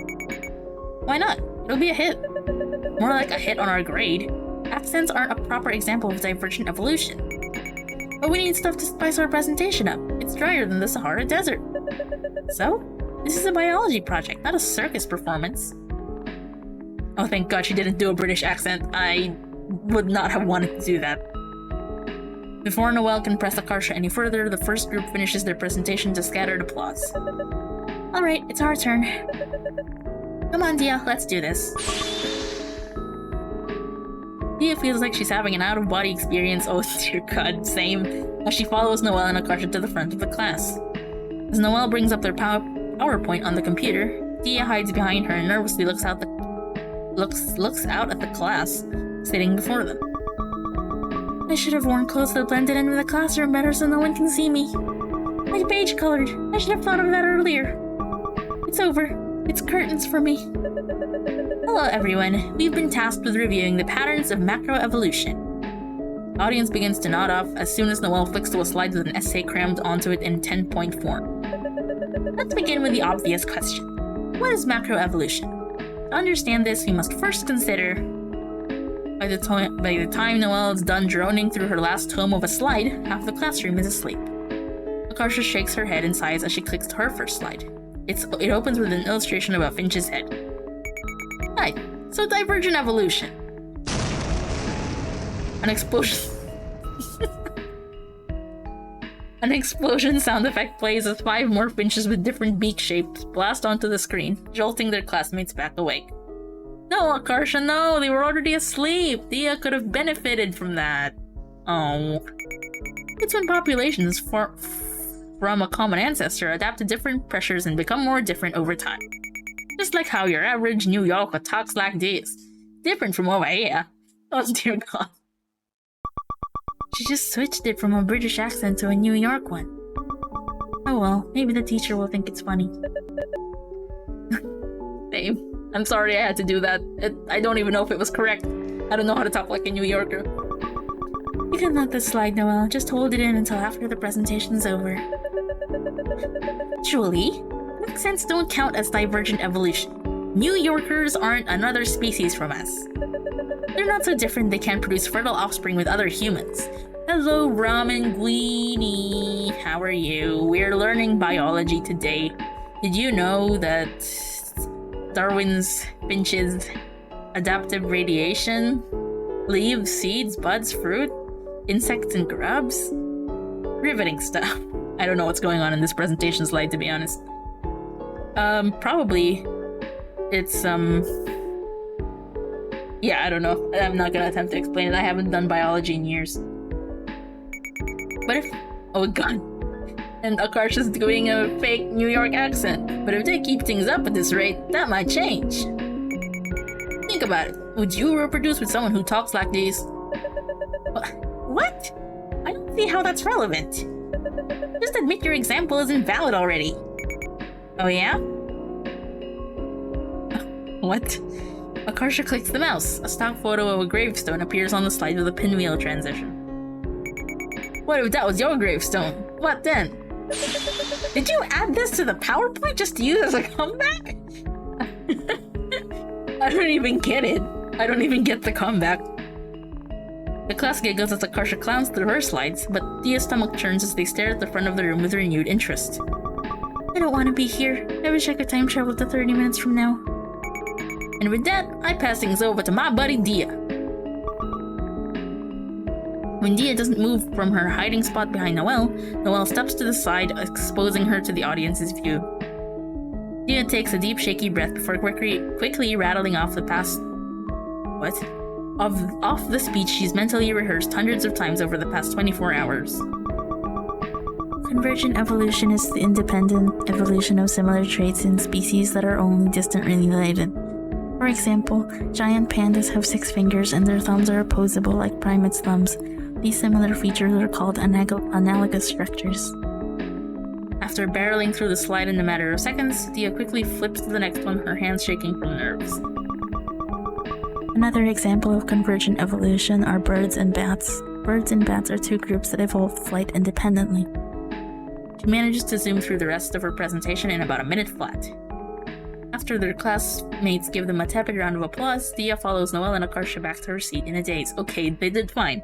Why not? It'll be a hit. More like a hit on our grade. Accents aren't a proper example of divergent evolution. But we need stuff to spice our presentation up. It's drier than the Sahara Desert. So, this is a biology project, not a circus performance. Oh, thank God she didn't do a British accent. I would not have wanted to do that. Before Noelle can press Akarsha any further, the first group finishes their presentation to scattered applause. Alright, it's our turn. Come on, Dia, let's do this. Dia feels like she's having an out-of-body experience, oh dear God, same, as she follows Noelle and Akarsha to the front of the class. As Noelle brings up their PowerPoint on the computer, Dia hides behind her and nervously looks out at the class sitting before them. I should have worn clothes that blended in with the classroom better so no one can see me. My page colored. I should have thought of that earlier. It's over. It's curtains for me. Hello everyone. We've been tasked with reviewing the patterns of macroevolution. The audience begins to nod off as soon as Noelle flicks to a slide with an essay crammed onto it in 10-point form. Let's begin with the obvious question. What is macroevolution? To understand this, we must first consider by the time Noelle is done droning through her last tome of a slide, half the classroom is asleep. Akarsha shakes her head and sighs as she clicks to her first slide. It opens with an illustration of a finch's head. Right, so divergent evolution. An explosion. An explosion sound effect plays as 5 more finches with different beak shapes blast onto the screen, jolting their classmates back awake. No, Akarsha, no! They were already asleep! Dia could have benefited from that. Oh. It's when populations from a common ancestor adapt to different pressures and become more different over time. Just like how your average New Yorker talks like this. Different from over here. Oh dear God. She just switched it from a British accent to a New York one. Oh well, maybe the teacher will think it's funny. Same. I'm sorry I had to do that. I don't even know if it was correct. I don't know how to talk like a New Yorker. You can let this slide, Noelle. Just hold it in until after the presentation's over. Julie, accents don't count as divergent evolution. New Yorkers aren't another species from us. They're not so different they can't produce fertile offspring with other humans. Hello, Ramen Guini. How are you? We're learning biology today. Did you know that Darwin's finches, adaptive radiation, leaves, seeds, buds, fruit, insects, and grubs? Riveting stuff. I don't know what's going on in this presentation slide, to be honest. Probably it's, yeah, I don't know. I'm not gonna attempt to explain it. I haven't done biology in years. But if... oh god. And Akarsha's doing a fake New York accent. But if they keep things up at this rate, that might change. Think about it. Would you reproduce with someone who talks like this? What? I don't see how that's relevant. Just admit your example is invalid already. Oh yeah? What? Akarsha clicks the mouse. A stock photo of a gravestone appears on the slide with a pinwheel transition. What if that was your gravestone? What then? Did you add this to the PowerPoint just to use as a comeback? I don't even get it. I don't even get the comeback. The class giggles as Akarsha clowns through her slides, but Dia's stomach churns as they stare at the front of the room with renewed interest. I don't want to be here. I wish I could time travel to 30 minutes from now. And with that, I pass things over to my buddy Dia. When Dia doesn't move from her hiding spot behind Noelle, Noelle steps to the side, exposing her to the audience's view. Dia takes a deep, shaky breath before quickly rattling off the past... what? Off the speech she's mentally rehearsed hundreds of times over the past 24 hours. Convergent evolution is the independent evolution of similar traits in species that are only distantly related. For example, giant pandas have 6 fingers and their thumbs are opposable like primates' thumbs. These similar features are called analogous structures. After barreling through the slide in a matter of seconds, Dia quickly flips to the next one, her hands shaking from nerves. Another example of convergent evolution are birds and bats. Birds and bats are 2 groups that evolved flight independently. She manages to zoom through the rest of her presentation in about a minute flat. After their classmates give them a tepid round of applause, Dia follows Noelle and Akarsha back to her seat in a daze. Okay, they did fine.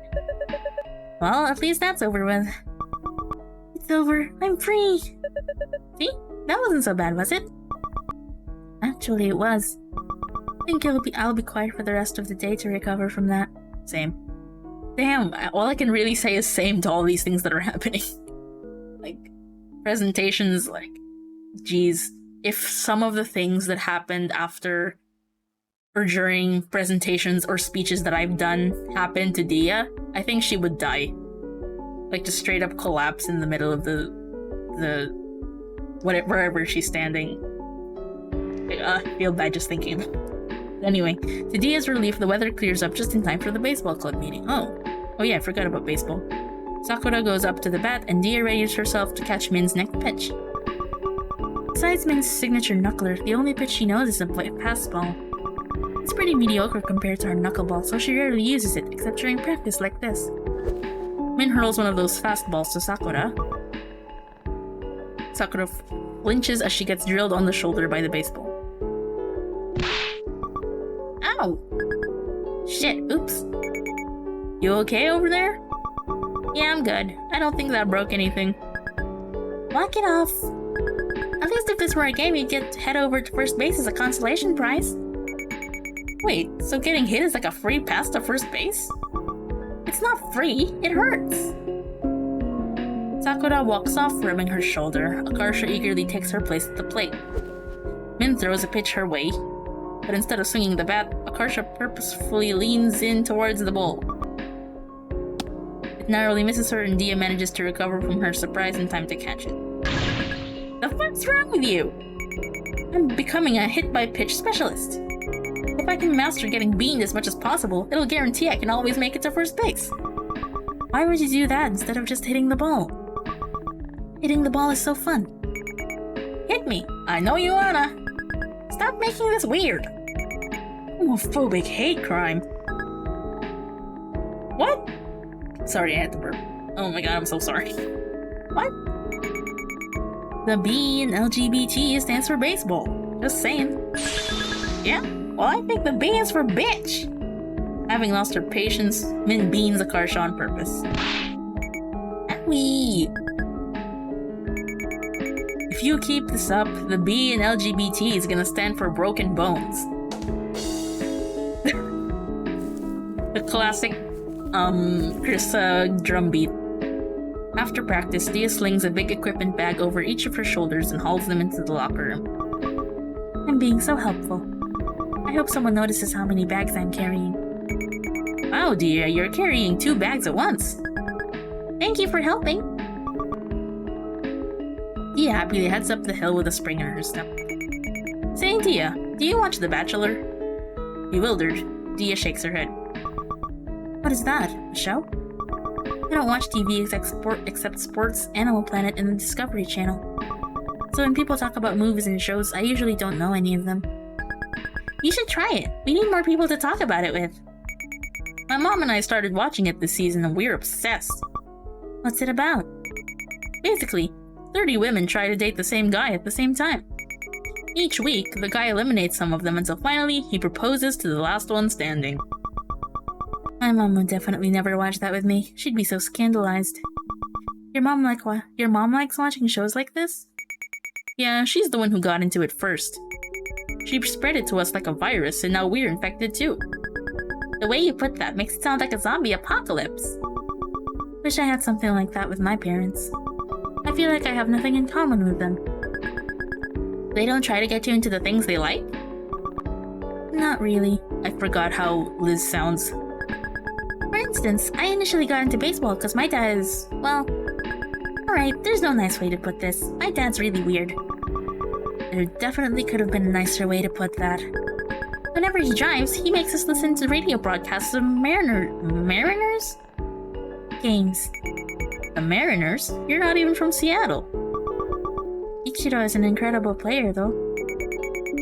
Well, at least that's over with. It's over. I'm free! See? That wasn't so bad, was it? Actually, it was. think I'll be quiet for the rest of the day to recover from that. Same. Damn, all I can really say is same to all these things that are happening. Like, presentations, like, geez. If some of the things that happened after or during presentations or speeches that I've done happened to Dia, I think she would die. Like, just straight up collapse in the middle of the wherever she's standing. I feel bad just thinking about it. Anyway, to Dia's relief, the weather clears up just in time for the baseball club meeting. Oh yeah, I forgot about baseball. Sakura goes up to the bat, and Dia readies herself to catch Min's next pitch. Besides Min's signature knuckler, the only pitch she knows is a fastball. It's pretty mediocre compared to her knuckleball, so she rarely uses it, except during practice like this. Min hurls one of those fastballs to Sakura. Sakura flinches as she gets drilled on the shoulder by the baseball. Ow! Shit, oops. You okay over there? Yeah, I'm good. I don't think that broke anything. Walk it off. At least if this were a game, you'd get to head over to first base as a consolation prize. Wait, so getting hit is like a free pass to first base? It's not free, it hurts. Sakura walks off, rubbing her shoulder. Akarsha eagerly takes her place at the plate. Min throws a pitch her way, but instead of swinging the bat, Akarsha purposefully leans in towards the ball. It narrowly misses her, and Dia manages to recover from her surprise in time to catch it. The fuck's wrong with you? I'm becoming a hit-by-pitch specialist. If I can master getting beamed as much as possible, it'll guarantee I can always make it to first base. Why would you do that instead of just hitting the ball? Hitting the ball is so fun. Hit me. I know you wanna. Stop making this weird. Homophobic hate crime. What? Sorry, I had to burp. Oh my god, I'm so sorry. What? The B in LGBT stands for baseball. Just saying. Yeah? Well, I think the B is for bitch. Having lost her patience, Min beans Akarsha on purpose. Owie! If you keep this up, the B in LGBT is gonna stand for broken bones. The classic, Chris drum beat. After practice, Dia slings a big equipment bag over each of her shoulders and hauls them into the locker room. I'm being so helpful. I hope someone notices how many bags I'm carrying. Wow, Dia, you're carrying 2 bags at once. Thank you for helping. Dia happily heads up the hill with a spring in her step. Say, Dia, do you watch The Bachelor? Bewildered, Dia shakes her head. What is that? A show? I don't watch TV except Sports, Animal Planet, and the Discovery Channel. So when people talk about movies and shows, I usually don't know any of them. You should try it. We need more people to talk about it with. My mom and I started watching it this season and we're obsessed. What's it about? Basically, 30 women try to date the same guy at the same time. Each week, the guy eliminates some of them until finally, he proposes to the last one standing. My mom would definitely never watch that with me. She'd be so scandalized. Your mom likes watching shows like this? Yeah, she's the one who got into it first. She spread it to us like a virus, and now we're infected too. The way you put that makes it sound like a zombie apocalypse. Wish I had something like that with my parents. I feel like I have nothing in common with them. They don't try to get you into the things they like? Not really. I forgot how Liz sounds. For instance, I initially got into baseball because my dad is, well... Alright, there's no nice way to put this. My dad's really weird. There definitely could have been a nicer way to put that. Whenever he drives, he makes us listen to radio broadcasts of Mariners? Games. The Mariners? You're not even from Seattle. Ichiro is an incredible player, though.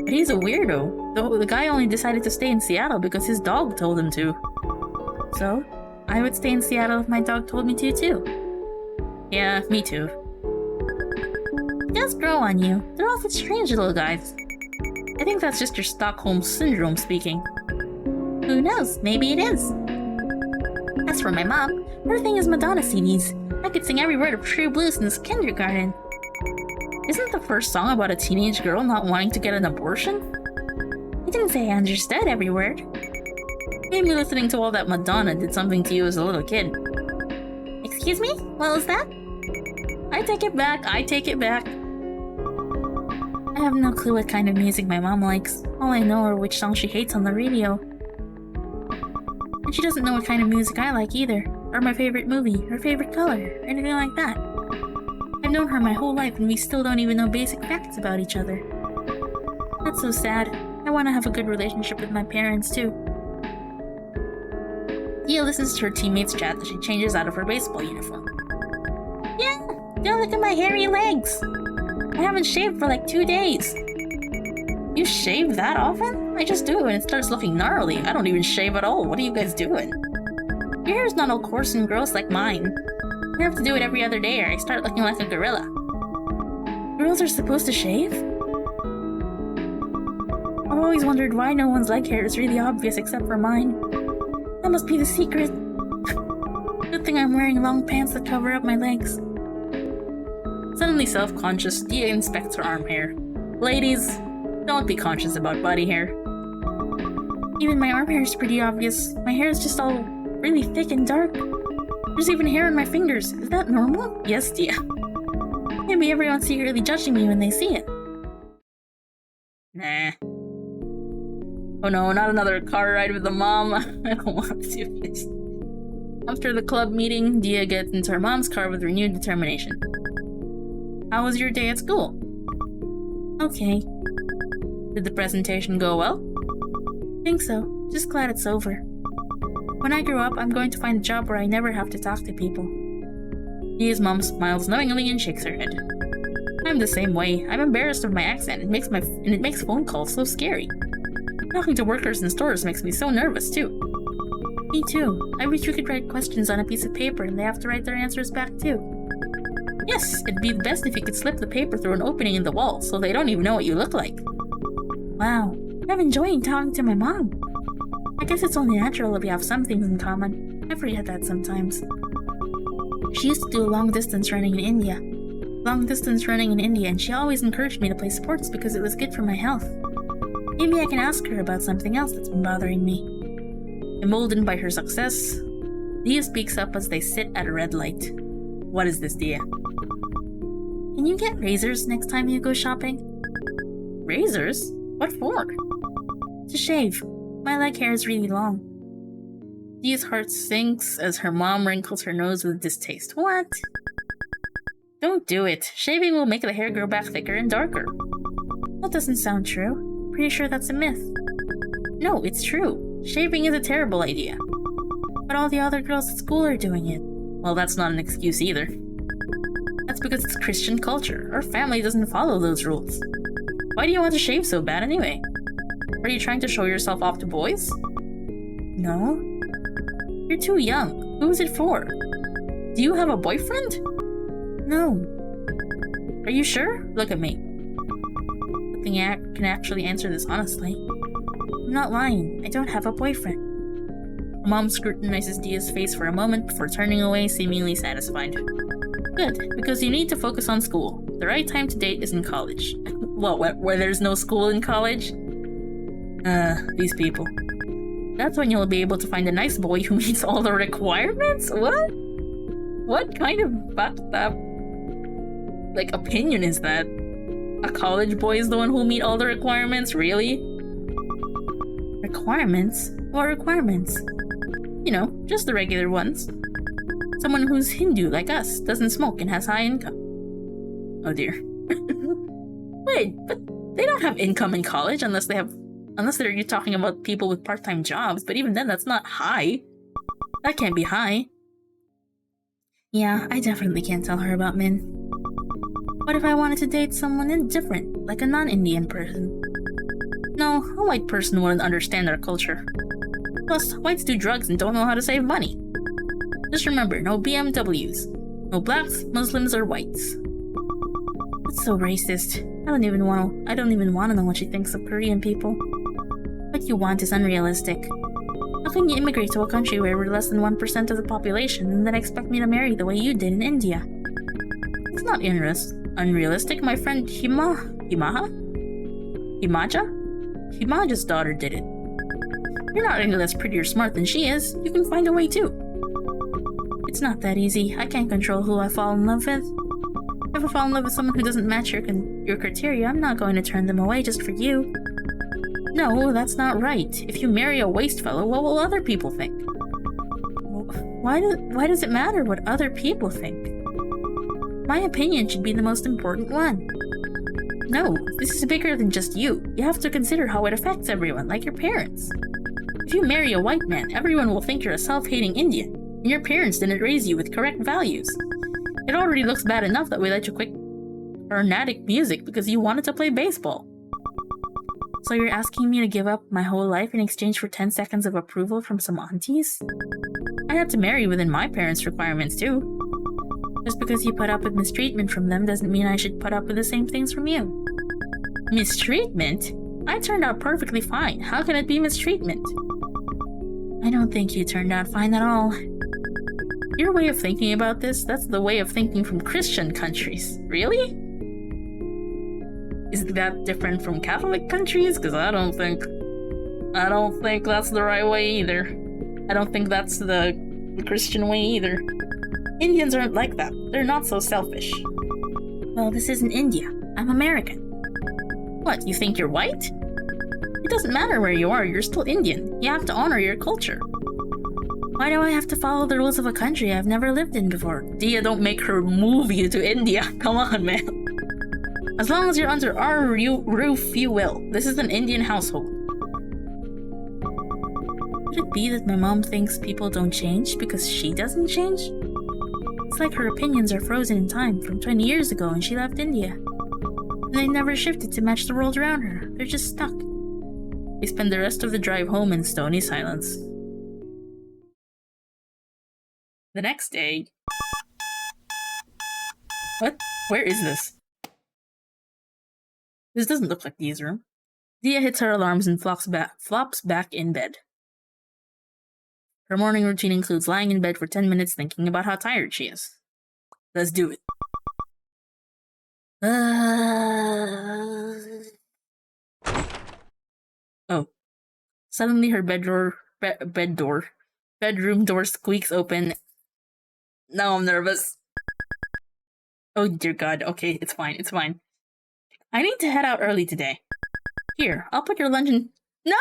But he's a weirdo. The guy only decided to stay in Seattle because his dog told him to. So, I would stay in Seattle if my dog told me to, too. Yeah, me too. It does grow on you. They're all such strange little guys. I think that's just your Stockholm Syndrome speaking. Who knows? Maybe it is. As for my mom, her thing is Madonna CDs. I could sing every word of True Blue since kindergarten. Isn't the first song about a teenage girl not wanting to get an abortion? I didn't say I understood every word. Maybe listening to all that Madonna did something to you as a little kid. Excuse me? What was that? I take it back. I have no clue what kind of music my mom likes. All I know are which songs she hates on the radio. And she doesn't know what kind of music I like either, or my favorite movie, or favorite color, or anything like that. I've known her my whole life and we still don't even know basic facts about each other. That's so sad. I want to have a good relationship with my parents too. Dia listens to her teammates chat as she changes out of her baseball uniform. Yeah, don't look at my hairy legs. I haven't shaved for like 2 days. You shave that often? I just do it when it starts looking gnarly. I don't even shave at all. What are you guys doing? Your hair's not all coarse and gross like mine. I have to do it every other day or I start looking like a gorilla. Girls are supposed to shave? I've always wondered why no one's leg hair is really obvious except for mine. That must be the secret. Good thing I'm wearing long pants that cover up my legs. Suddenly self-conscious, Dia inspects her arm hair. Ladies, don't be conscious about body hair. Even my arm hair is pretty obvious. My hair is just all really thick and dark. There's even hair on my fingers. Is that normal? Yes, Dia. Maybe everyone's secretly judging me when they see it. Nah. Oh no, not another car ride with the mom. I don't want to do this. After the club meeting, Dia gets into her mom's car with renewed determination. How was your day at school? Okay. Did the presentation go well? Think so. Just glad it's over. When I grow up, I'm going to find a job where I never have to talk to people. Dia's mom smiles knowingly and shakes her head. I'm the same way. I'm embarrassed of my accent. It makes phone calls so scary. Talking to workers in stores makes me so nervous too. Me too. I wish we could write questions on a piece of paper and they have to write their answers back too. Yes, it'd be best if you could slip the paper through an opening in the wall so they don't even know what you look like. Wow, I'm enjoying talking to my mom. I guess it's only natural that we have some things in common. I forget that sometimes. She used to do long distance running in India. And she always encouraged me to play sports because it was good for my health. Maybe I can ask her about something else that's been bothering me. Emboldened by her success, Dia speaks up as they sit at a red light. What is this, Dia? Can you get razors next time you go shopping? Razors? What for? To shave. My leg hair is really long. Dia's heart sinks as her mom wrinkles her nose with distaste. What? Don't do it. Shaving will make the hair grow back thicker and darker. That doesn't sound true. Pretty sure that's a myth. No, it's true. Shaving is a terrible idea. But all the other girls at school are doing it. Well, that's not an excuse either. That's because it's Christian culture. Our family doesn't follow those rules. Why do you want to shave so bad anyway? Are you trying to show yourself off to boys? No. You're too young. Who is it for? Do you have a boyfriend? No. Are you sure? Look at me. Nothing can actually answer this honestly. I'm not lying. I don't have a boyfriend. Her mom scrutinizes Dia's face for a moment before turning away, seemingly satisfied. Good, because you need to focus on school. The right time to date is in college. Well, where there's no school in college? These people. That's when you'll be able to find a nice boy who meets all the requirements? What? What kind of fucked up, opinion is that? A college boy is the one who'll meet all the requirements? Really? Requirements? What requirements? You know, just the regular ones. Someone who's Hindu like us, doesn't smoke, and has high income. Oh dear. Wait, but they don't have income in college unless you're talking about people with part-time jobs, but even then that's not high. That can't be high. Yeah, I definitely can't tell her about men. What if I wanted to date someone different, like a non-Indian person? No, a white person wouldn't understand our culture. Plus, whites do drugs and don't know how to save money. Just remember, no BMWs. No blacks, Muslims, or whites. That's so racist. I don't even want to know what she thinks of Korean people. What you want is unrealistic. How can you immigrate to a country where we're less than 1% of the population and then expect me to marry the way you did in India? It's not unrealistic. My friend Himaja? Himaja's daughter did it. You're not any less pretty or smart than she is. You can find a way too. It's not that easy. I can't control who I fall in love with. If I fall in love with someone who doesn't match your criteria, I'm not going to turn them away just for you. No, that's not right. If you marry a waste fellow, what will other people think? Why does it matter what other people think? My opinion should be the most important one. No, this is bigger than just you. You have to consider how it affects everyone, like your parents. If you marry a white man, everyone will think you're a self-hating Indian, and your parents didn't raise you with correct values. It already looks bad enough that we let you quit Carnatic music because you wanted to play baseball. So you're asking me to give up my whole life in exchange for 10 seconds of approval from some aunties? I had to marry within my parents' requirements too. Just because you put up with mistreatment from them doesn't mean I should put up with the same things from you. Mistreatment? I turned out perfectly fine. How can it be mistreatment? I don't think you turned out fine at all. Your way of thinking about this, that's the way of thinking from Christian countries. Really? Is that different from Catholic countries? Because I don't think that's the right way either. I don't think that's the Christian way either. Indians aren't like that. They're not so selfish. Well, this isn't India. I'm American. What, you think you're white? It doesn't matter where you are, you're still Indian. You have to honor your culture. Why do I have to follow the rules of a country I've never lived in before? Dia, don't make her move you to India. Come on, man. As long as you're under our roof, you will. This is an Indian household. Could it be that my mom thinks people don't change because she doesn't change? It's like her opinions are frozen in time from 20 years ago when she left India. And they never shifted to match the world around her. They're just stuck. They spend the rest of the drive home in stony silence. The next day... What? Where is this? This doesn't look like Dia's room. Dia hits her alarms and flops back in bed. Her morning routine includes lying in bed for 10 minutes thinking about how tired she is. Let's do it. Oh. Suddenly her bedroom door squeaks open. Now I'm nervous. Oh dear God. Okay, it's fine. It's fine. I need to head out early today. Here, I'll put your lunch in... No!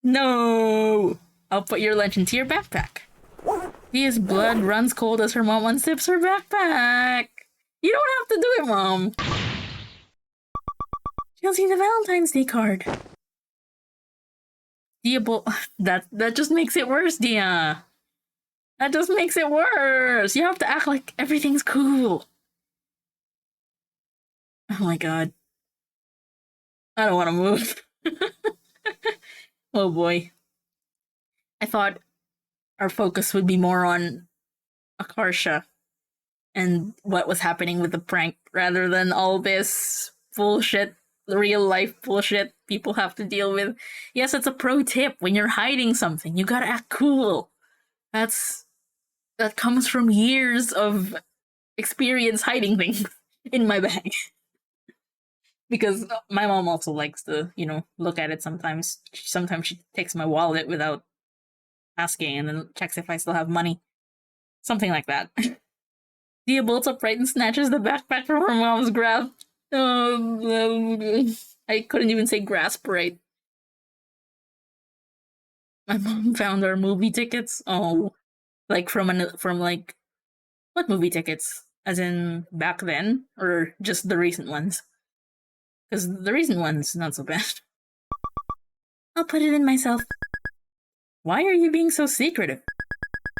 No! I'll put your lunch into your backpack. Dia's blood runs cold as her mom unzips her backpack. You don't have to do it, Mom. She'll see the Valentine's Day card. Dia that just makes it worse, Dia. That just makes it worse. You have to act like everything's cool. Oh my God. I don't want to move. Oh boy. I thought our focus would be more on Akarsha and what was happening with the prank rather than all this bullshit, real life bullshit people have to deal with. Yes, it's a pro tip. When you're hiding something, you gotta act cool. That comes from years of experience hiding things in my bag. Because my mom also likes to, look at it sometimes. Sometimes she takes my wallet without asking and then checks if I still have money. Something like that. Dia bolts upright and snatches the backpack from her mom's grasp. I couldn't even say grasp right. My mom found our movie tickets. Oh, like from what movie tickets? As in back then, or just the recent ones? Because the recent ones, not so bad. I'll put it in myself. Why are you being so secretive?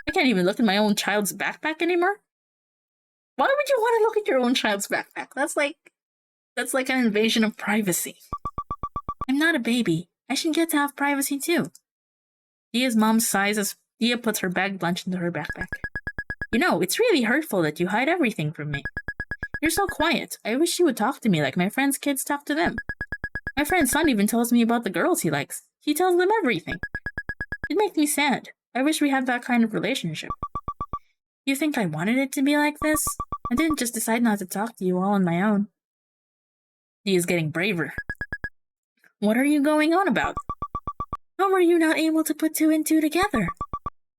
I can't even look at my own child's backpack anymore. Why would you want to look at your own child's backpack? That's like an invasion of privacy. I'm not a baby. I should get to have privacy too. Dia's mom sighs as Dia puts her bagged lunch into her backpack. It's really hurtful that you hide everything from me. You're so quiet. I wish you would talk to me like my friends' kids talk to them. My friend's son even tells me about the girls he likes. He tells them everything. It makes me sad. I wish we had that kind of relationship. You think I wanted it to be like this? I didn't just decide not to talk to you all on my own. Dia's getting braver. What are you going on about? How are you not able to put 2 and 2 together?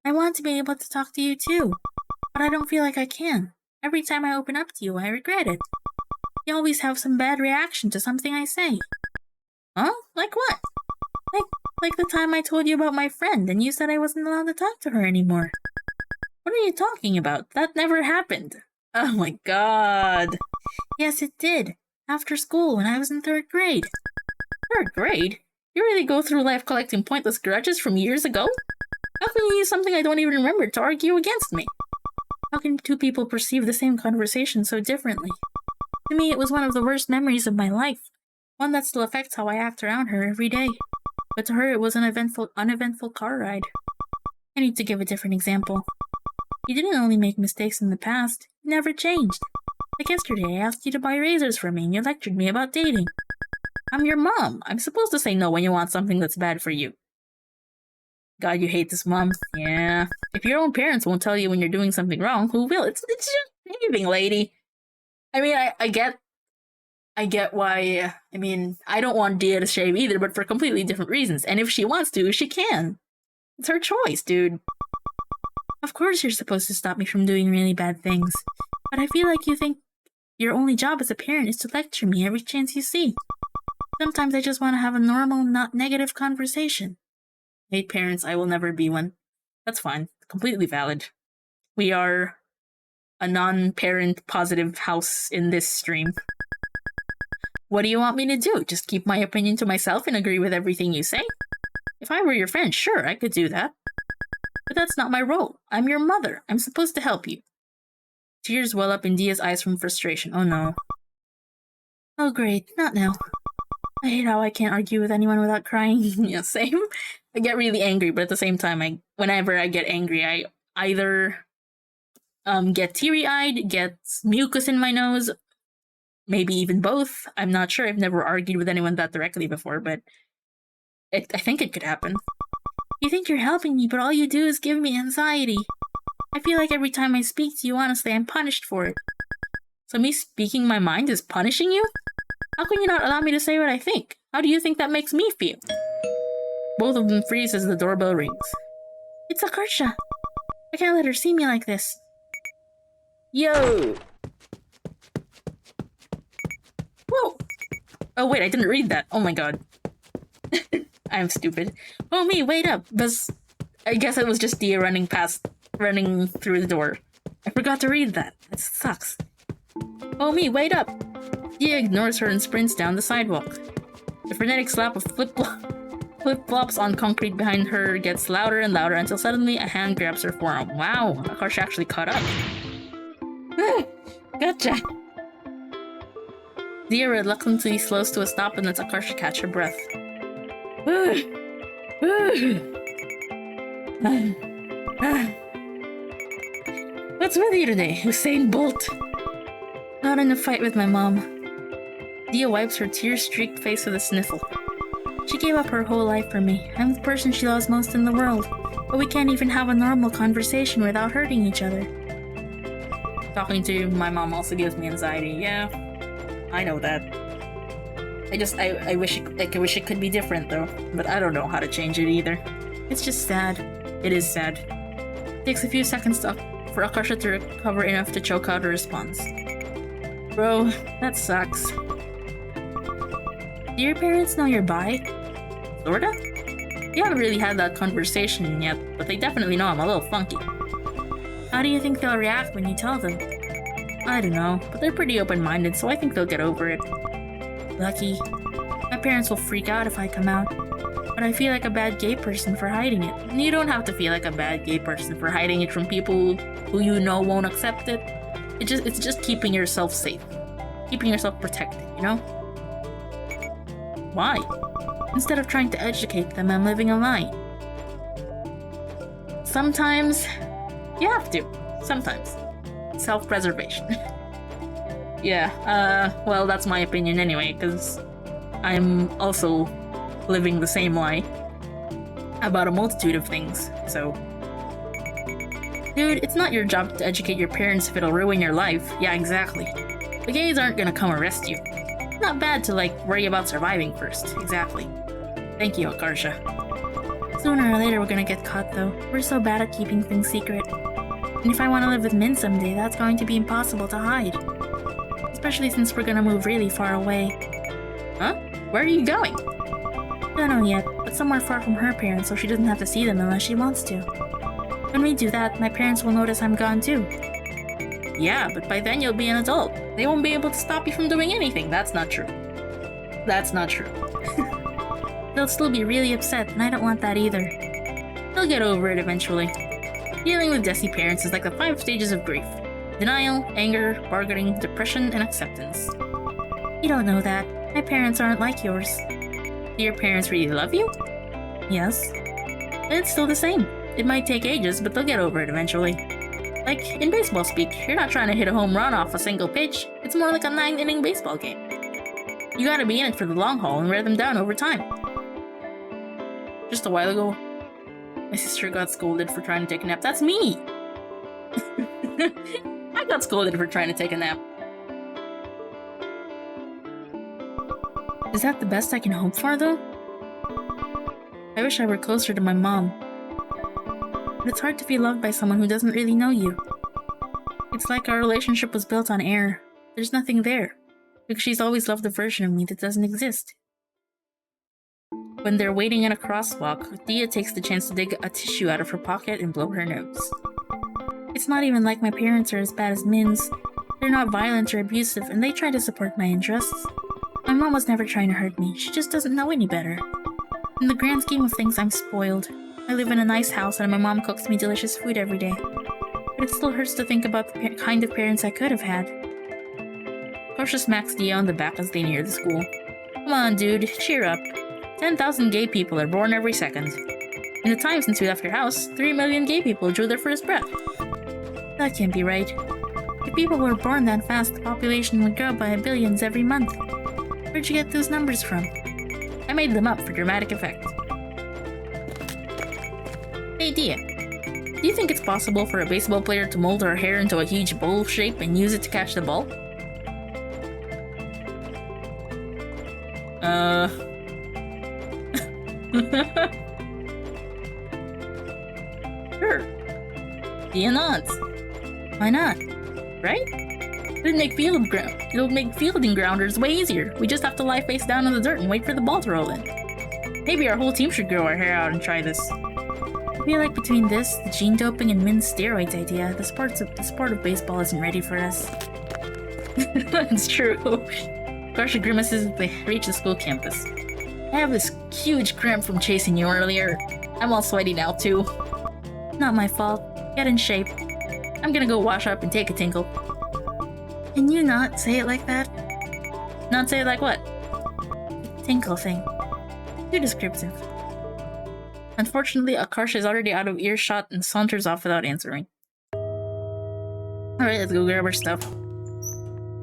I want to be able to talk to you too, but I don't feel like I can. Every time I open up to you, I regret it. You always have some bad reaction to something I say. Huh? Like what? Like the time I told you about my friend and you said I wasn't allowed to talk to her anymore. What are you talking about? That never happened. Oh my god. Yes, it did. After school, when I was in 3rd grade. 3rd grade? You really go through life collecting pointless grudges from years ago? How can you use something I don't even remember to argue against me? How can 2 people perceive the same conversation so differently? To me, it was one of the worst memories of my life. One that still affects how I act around her every day. But to her, it was an uneventful car ride. I need to give a different example. You didn't only make mistakes in the past, you never changed. Like yesterday, I asked you to buy razors for me and you lectured me about dating. I'm your mom. I'm supposed to say no when you want something that's bad for you. God, you hate this, Mom. Yeah. If your own parents won't tell you when you're doing something wrong, who will? It's just anything, lady. I mean, I get why, I mean, I don't want Dia to shave either, but for completely different reasons. And if she wants to, she can. It's her choice, dude. Of course you're supposed to stop me from doing really bad things. But I feel like you think your only job as a parent is to lecture me every chance you see. Sometimes I just want to have a normal, not negative conversation. I hate parents, I will never be one. That's fine. Completely valid. We are a non-parent positive house in this stream. What do you want me to do? Just keep my opinion to myself and agree with everything you say? If I were your friend, sure, I could do that. But that's not my role. I'm your mother. I'm supposed to help you. Tears well up in Dia's eyes from frustration. Oh no. Oh great, not now. I hate how I can't argue with anyone without crying. Yeah, same. I get really angry, but at the same time, whenever I get angry, I either get teary-eyed, get mucus in my nose, maybe even both. I'm not sure. I've never argued with anyone that directly before, but I think it could happen. You think you're helping me, but all you do is give me anxiety. I feel like every time I speak to you honestly, I'm punished for it. So me speaking my mind is punishing you? How can you not allow me to say what I think? How do you think that makes me feel? Both of them freeze as the doorbell rings. It's Akarsha. I can't let her see me like this. Yo! Whoa! Oh wait, I didn't read that. Oh my god. I'm stupid. Oh me, wait up! I guess it was just Dia running through the door. I forgot to read that. That sucks. Oh me, wait up! Dia ignores her and sprints down the sidewalk. The frenetic slap of flip-flops on concrete behind her gets louder and louder until suddenly a hand grabs her forearm. Wow, Akarsha actually caught up. Gotcha! Dia reluctantly slows to a stop and lets Akarsha catch her breath. What's with you today, Usain Bolt? Not in a fight with my mom. Dia wipes her tear-streaked face with a sniffle. She gave up her whole life for me. I'm the person she loves most in the world, but we can't even have a normal conversation without hurting each other. Talking to my mom also gives me anxiety. Yeah, I know that. I wish it could be different though, but I don't know how to change it either. It's just sad. It is sad. It takes a few seconds for Akarsha to recover enough to choke out a response. Bro, that sucks. Do your parents know you're bi? Sorta? We haven't really had that conversation yet, but they definitely know I'm a little funky. How do you think they'll react when you tell them? I don't know, but they're pretty open-minded, so I think they'll get over it. Lucky. My parents will freak out if I come out, but I feel like a bad gay person for hiding it. And you don't have to feel like a bad gay person for hiding it from people who you know won't accept it. It's just keeping yourself safe. Keeping yourself protected, you know? Why? Instead of trying to educate them, I'm living a lie. Sometimes you have to. Sometimes. Self-preservation. Yeah, well, that's my opinion anyway, because I'm also living the same lie about a multitude of things, so... Dude, it's not your job to educate your parents if it'll ruin your life. Yeah, exactly. The gays aren't gonna come arrest you. Not bad to, like, worry about surviving first. Exactly. Thank you, Akarsha. Sooner or later we're gonna get caught, though. We're so bad at keeping things secret. And if I want to live with Min someday, that's going to be impossible to hide. Especially since we're gonna move really far away. Huh? Where are you going? Don't know yet, but somewhere far from her parents so she doesn't have to see them unless she wants to. When we do that, my parents will notice I'm gone too. Yeah, but by then you'll be an adult. They won't be able to stop you from doing anything. That's not true. That's not true. They'll still be really upset, and I don't want that either. They'll get over it eventually. Dealing with Desi parents is like the 5 stages of grief. Denial, anger, bargaining, depression, and acceptance. You don't know that. My parents aren't like yours. Do your parents really love you? Yes. It's still the same. It might take ages, but they'll get over it eventually. Like, in baseball speak, you're not trying to hit a home run off a single pitch. It's more like a 9-inning baseball game. You gotta be in it for the long haul and wear them down over time. Just a while ago, my sister got scolded for trying to take a nap. That's me! I got scolded for trying to take a nap. Is that the best I can hope for, though? I wish I were closer to my mom. But it's hard to be loved by someone who doesn't really know you. It's like our relationship was built on air. There's nothing there. Because she's always loved a version of me that doesn't exist. When they're waiting in a crosswalk, Dia takes the chance to dig a tissue out of her pocket and blow her nose. It's not even like my parents are as bad as Min's. They're not violent or abusive, and they try to support my interests. My mom was never trying to hurt me, she just doesn't know any better. In the grand scheme of things, I'm spoiled. I live in a nice house and my mom cooks me delicious food every day. But it still hurts to think about the kind of parents I could have had. Portia smacks Dia on the back as they near the school. Come on, dude, cheer up. 10,000 gay people are born every second. In the time since we left your house, 3 million gay people drew their first breath. That can't be right. If people were born that fast, the population would grow by billions every month. Where'd you get those numbers from? I made them up for dramatic effect. Hey Dia, do you think it's possible for a baseball player to mold her hair into a huge bowl shape and use it to catch the ball? Sure. Dia nods. Why not? Right? It'll make fielding grounders way easier. We just have to lie face down in the dirt and wait for the ball to roll in. Maybe our whole team should grow our hair out and try this. I feel like between this, the gene doping, and Min's steroids idea, the sport of baseball isn't ready for us. That's true. Karsha grimaces as they reach the school campus. I have this huge cramp from chasing you earlier. I'm all sweaty now too. Not my fault. Get in shape. I'm gonna go wash up and take a tinkle. Can you not say it like that? Not say it like what? Tinkle thing. Too descriptive. Unfortunately, Akarsha is already out of earshot and saunters off without answering. Alright, let's go grab her stuff.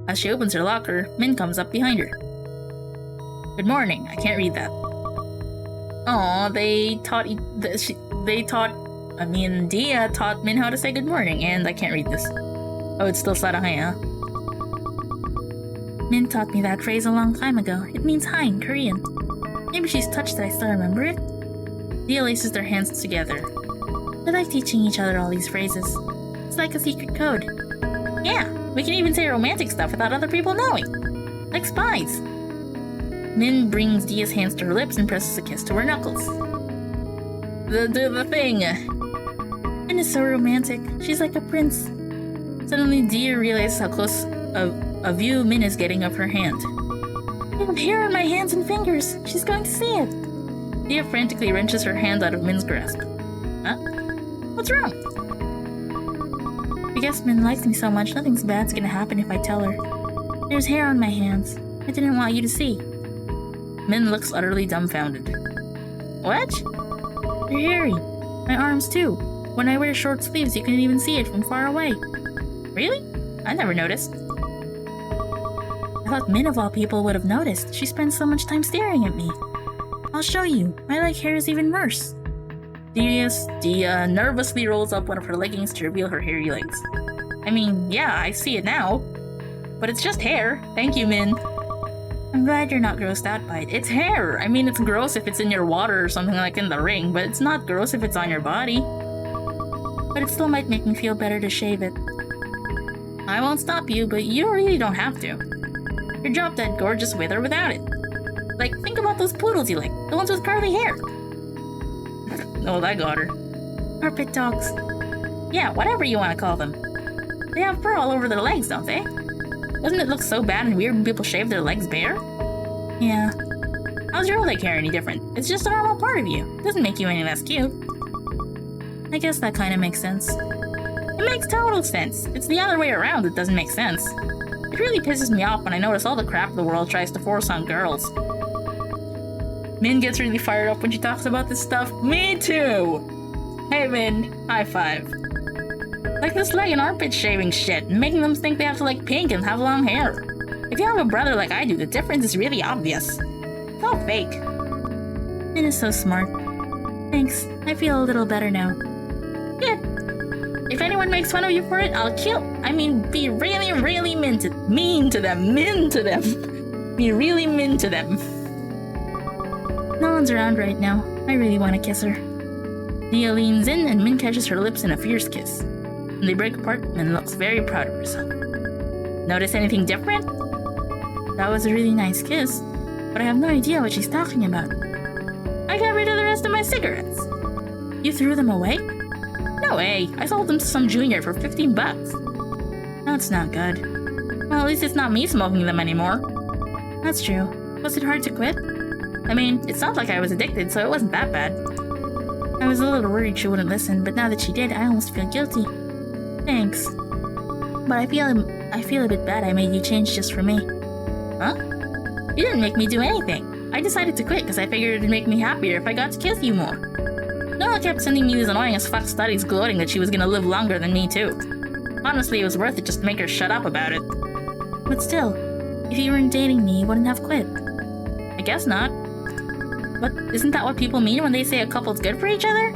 As she opens her locker, Min comes up behind her. Good morning. I can't read that. Aw, Dia taught Min how to say good morning, and I can't read this. Oh, it's still Sarahay, huh? Min taught me that phrase a long time ago. It means hi in Korean. Maybe she's touched that I still remember it. Dia laces their hands together. I like teaching each other all these phrases. It's like a secret code. Yeah, we can even say romantic stuff without other people knowing. Like spies. Min brings Dia's hands to her lips and presses a kiss to her knuckles. The thing. Min is so romantic. She's like a prince. Suddenly, Dia realizes how close a view Min is getting of her hand. I have hair on my hands and fingers. She's going to see it. Dia frantically wrenches her hand out of Min's grasp. Huh? What's wrong? I guess Min likes me so much, nothing's bad's gonna happen if I tell her. There's hair on my hands. I didn't want you to see. Min looks utterly dumbfounded. What? They're hairy. My arms too. When I wear short sleeves, you can even see it from far away. Really? I never noticed. I thought Min of all people would have noticed. She spends so much time staring at me. I'll show you. My leg hair is even worse. Dia nervously rolls up one of her leggings to reveal her hairy legs. I mean, yeah, I see it now. But it's just hair. Thank you, Min. I'm glad you're not grossed out by it. It's hair! I mean, it's gross if it's in your water or something like in the ring, but it's not gross if it's on your body. But it still might make me feel better to shave it. I won't stop you, but you really don't have to. You're drop dead gorgeous with or without it. Like, think about those poodles you like, the ones with curly hair. Oh, that got her. Carpet dogs. Yeah, whatever you want to call them. They have fur all over their legs, don't they? Doesn't it look so bad and weird when people shave their legs bare? Yeah. How's your leg hair any different? It's just a normal part of you. It doesn't make you any less cute. I guess that kind of makes sense. It makes total sense. It's the other way around that doesn't make sense. It really pisses me off when I notice all the crap the world tries to force on girls. Min gets really fired up when she talks about this stuff. Me too! Hey Min, high five. Like this leg and armpit shaving shit, and making them think they have to like pink and have long hair. If you have a brother like I do, the difference is really obvious. It's all fake. Min is so smart. Thanks, I feel a little better now. Good. If anyone makes fun of you for it, I'll kill. I mean, be really, really mean to them. Be really mean to them. No one's around right now. I really want to kiss her. Dia leans in and Min catches her lips in a fierce kiss. When they break apart, Min looks very proud of herself. Notice anything different? That was a really nice kiss, but I have no idea what she's talking about. I got rid of the rest of my cigarettes. You threw them away? No way. I sold them to some junior for 15 bucks. That's not good. Well, at least it's not me smoking them anymore. That's true. Was it hard to quit? I mean, it's not like I was addicted, so it wasn't that bad. I was a little worried she wouldn't listen, but now that she did, I almost feel guilty. Thanks. But I feel a bit bad I made you change just for me. Huh? You didn't make me do anything. I decided to quit because I figured it'd make me happier if I got to kiss you more. Noah kept sending me these annoying as fuck studies gloating that she was gonna live longer than me too. Honestly, it was worth it just to make her shut up about it. But still, if you weren't dating me, you wouldn't have quit. I guess not. But isn't that what people mean when they say a couple's good for each other?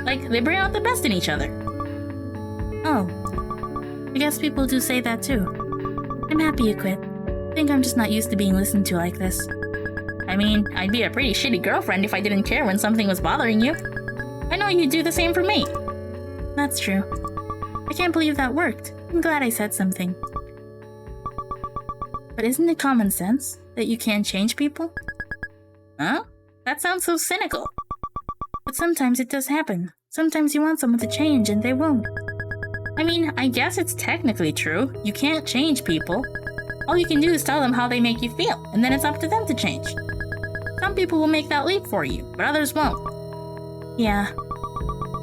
Like, they bring out the best in each other. Oh. I guess people do say that too. I'm happy you quit. I think I'm just not used to being listened to like this. I mean, I'd be a pretty shitty girlfriend if I didn't care when something was bothering you. I know you'd do the same for me. That's true. I can't believe that worked. I'm glad I said something. But isn't it common sense that you can't change people? Huh? That sounds so cynical. But sometimes it does happen. Sometimes you want someone to change and they won't. I mean, I guess it's technically true. You can't change people. All you can do is tell them how they make you feel, and then it's up to them to change. Some people will make that leap for you, but others won't. Yeah.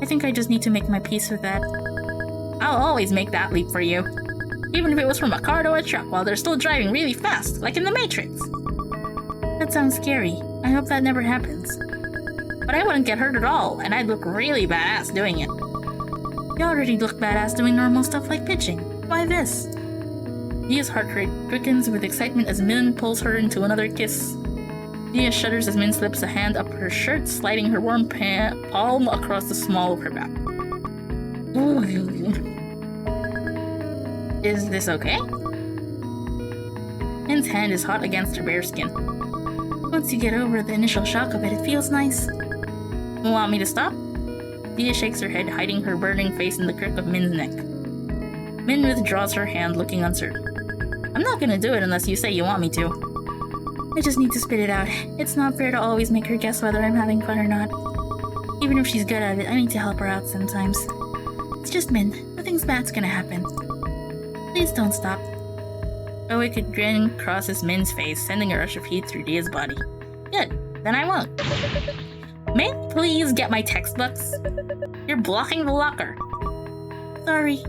I think I just need to make my peace with that. I'll always make that leap for you. Even if it was from a car to a truck while they're still driving really fast, like in the Matrix. That sounds scary. I hope that never happens. But I wouldn't get hurt at all, and I'd look really badass doing it. You already look badass doing normal stuff like pitching. Why this? Dia's heart rate quickens with excitement as Min pulls her into another kiss. Dia shudders as Min slips a hand up her shirt, sliding her warm palm across the small of her back. Is this okay? Min's hand is hot against her bare skin. Once you get over the initial shock of it, it feels nice. You want me to stop? Dia shakes her head, hiding her burning face in the crook of Min's neck. Min withdraws her hand, looking uncertain. I'm not gonna do it unless you say you want me to. I just need to spit it out. It's not fair to always make her guess whether I'm having fun or not. Even if she's good at it, I need to help her out sometimes. It's just Min. Nothing's bad's gonna happen. Please don't stop. A wicked grin crosses Min's face, sending a rush of heat through Dia's body. Good, then I won't. May I please get my textbooks? You're blocking the locker. Sorry.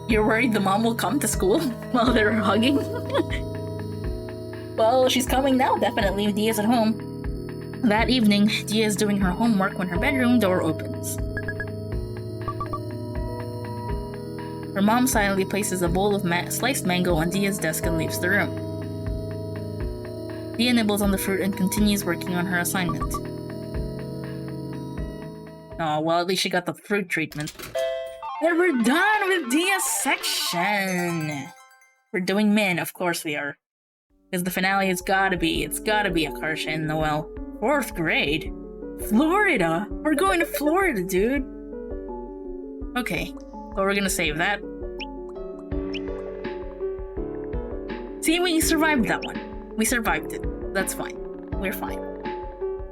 You're worried the mom will come to school while they're hugging? Well, she's coming now, definitely. Dia's at home. That evening, Dia is doing her homework when her bedroom door opens. Her mom silently places a bowl of sliced mango on Dia's desk and leaves the room. Dia nibbles on the fruit and continues working on her assignment. Oh, well, at least she got the fruit treatment. And we're done with dissection! We're doing min, of course we are. Because the finale it's gotta be Akarsha and Noelle. 4th grade? Florida? We're going to Florida, dude! Okay, well, we're gonna save that. See, we survived that one. We survived it. That's fine. We're fine.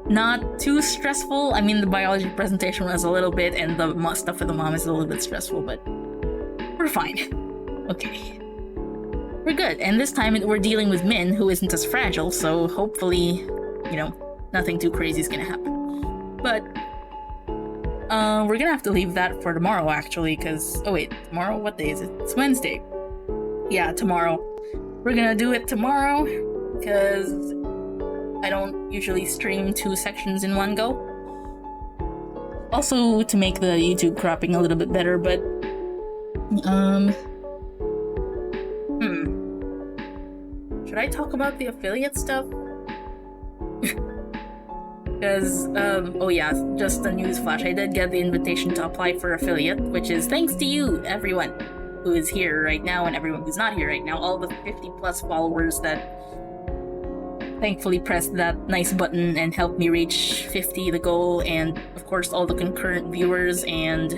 Not too stressful. I mean, the biology presentation was a little bit, and the stuff with the mom is a little bit stressful, but we're fine. Okay. We're good. And this time we're dealing with Min, who isn't as fragile, so hopefully, you know, nothing too crazy is gonna happen. But, we're gonna have to leave that for tomorrow, actually, because... Oh, wait. Tomorrow? What day is it? It's Wednesday. Yeah, tomorrow. We're gonna do it tomorrow, because I don't usually stream 2 sections in one go. Also, to make the YouTube cropping a little bit better, but... Should I talk about the affiliate stuff? Because, oh yeah, just a news flash. I did get the invitation to apply for affiliate, which is thanks to you, everyone who is here right now and everyone who's not here right now. All the 50 plus followers that thankfully pressed that nice button and helped me reach 50, the goal, and of course all the concurrent viewers, and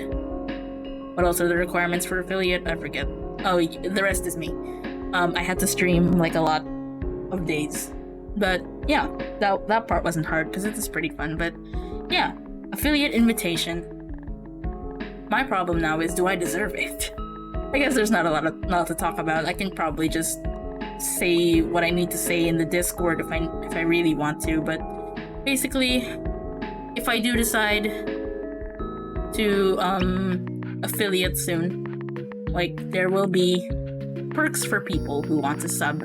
what else are the requirements for affiliate? I forget. Oh, the rest is me. I had to stream like a lot of days. But yeah, that part wasn't hard because it was pretty fun. But yeah, affiliate invitation. My problem now is, do I deserve it? I guess there's not a lot to talk about. I can probably just say what I need to say in the Discord if I really want to. But basically, if I do decide to affiliate soon, like, there will be perks for people who want to sub.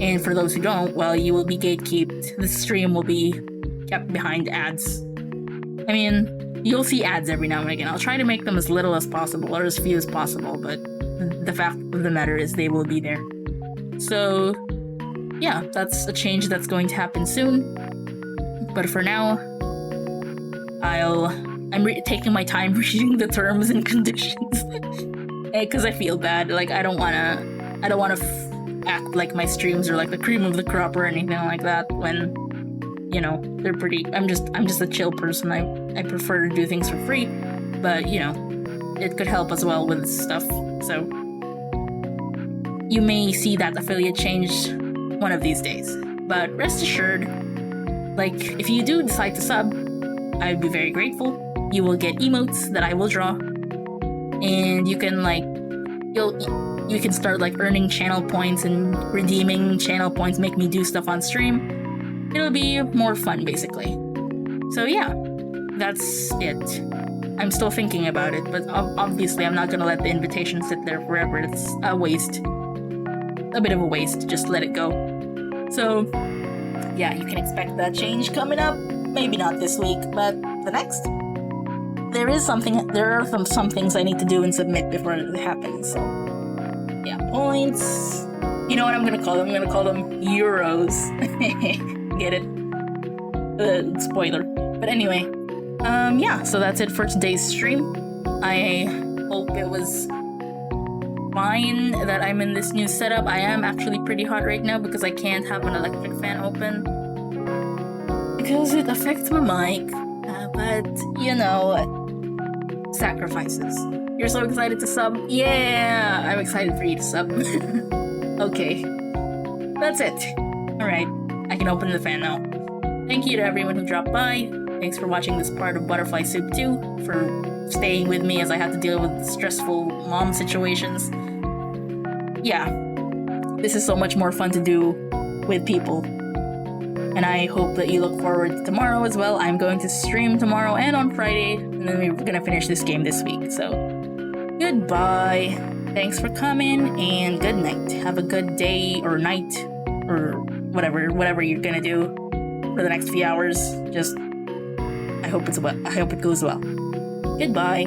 And for those who don't, well, you will be gatekept. The stream will be kept behind ads. I mean, you'll see ads every now and again. I'll try to make them as little as possible, or as few as possible, but the fact of the matter is they will be there. So, yeah, that's a change that's going to happen soon. But for now, I'm taking my time reading the terms and conditions. Because I feel bad. Like, I don't wanna act like my streams are like the cream of the crop or anything like that when, you know, they're pretty... I'm just a chill person. I prefer to do things for free, but, you know, it could help as well with stuff. So, you may see that affiliate change one of these days. But rest assured, like, if you do decide to sub, I would be very grateful. You will get emotes that I will draw. And you can, like, you can start, like, earning channel points and redeeming channel points, make me do stuff on stream. It'll be more fun, basically. So yeah, that's it. I'm still thinking about it, but obviously I'm not gonna let the invitation sit there forever. It's a waste. A bit of a waste, just let it go. So, yeah, you can expect that change coming up. Maybe not this week, but the next. There are some things I need to do and submit before it happens, so... Yeah, points... You know what I'm gonna call them? I'm gonna call them euros. Get it? Spoiler. But anyway, yeah, so that's it for today's stream. I hope it was fine that I'm in this new setup. I am actually pretty hot right now because I can't have an electric fan open. Because it affects my mic. But, you know, sacrifices. You're so excited to sub? Yeah, I'm excited for you to sub. Okay, that's it. Alright, I can open the fan now. Thank you to everyone who dropped by. Thanks for watching this part of Butterfly Soup 2, for staying with me as I had to deal with stressful mom situations. Yeah, this is so much more fun to do with people. And I hope that you look forward to tomorrow as well. I'm going to stream tomorrow and on Friday, and then we're gonna finish this game this week, so... Goodbye! Thanks for coming, and good night. Have a good day, or night, or whatever you're gonna do for the next few hours. Just, I hope it goes well. Goodbye!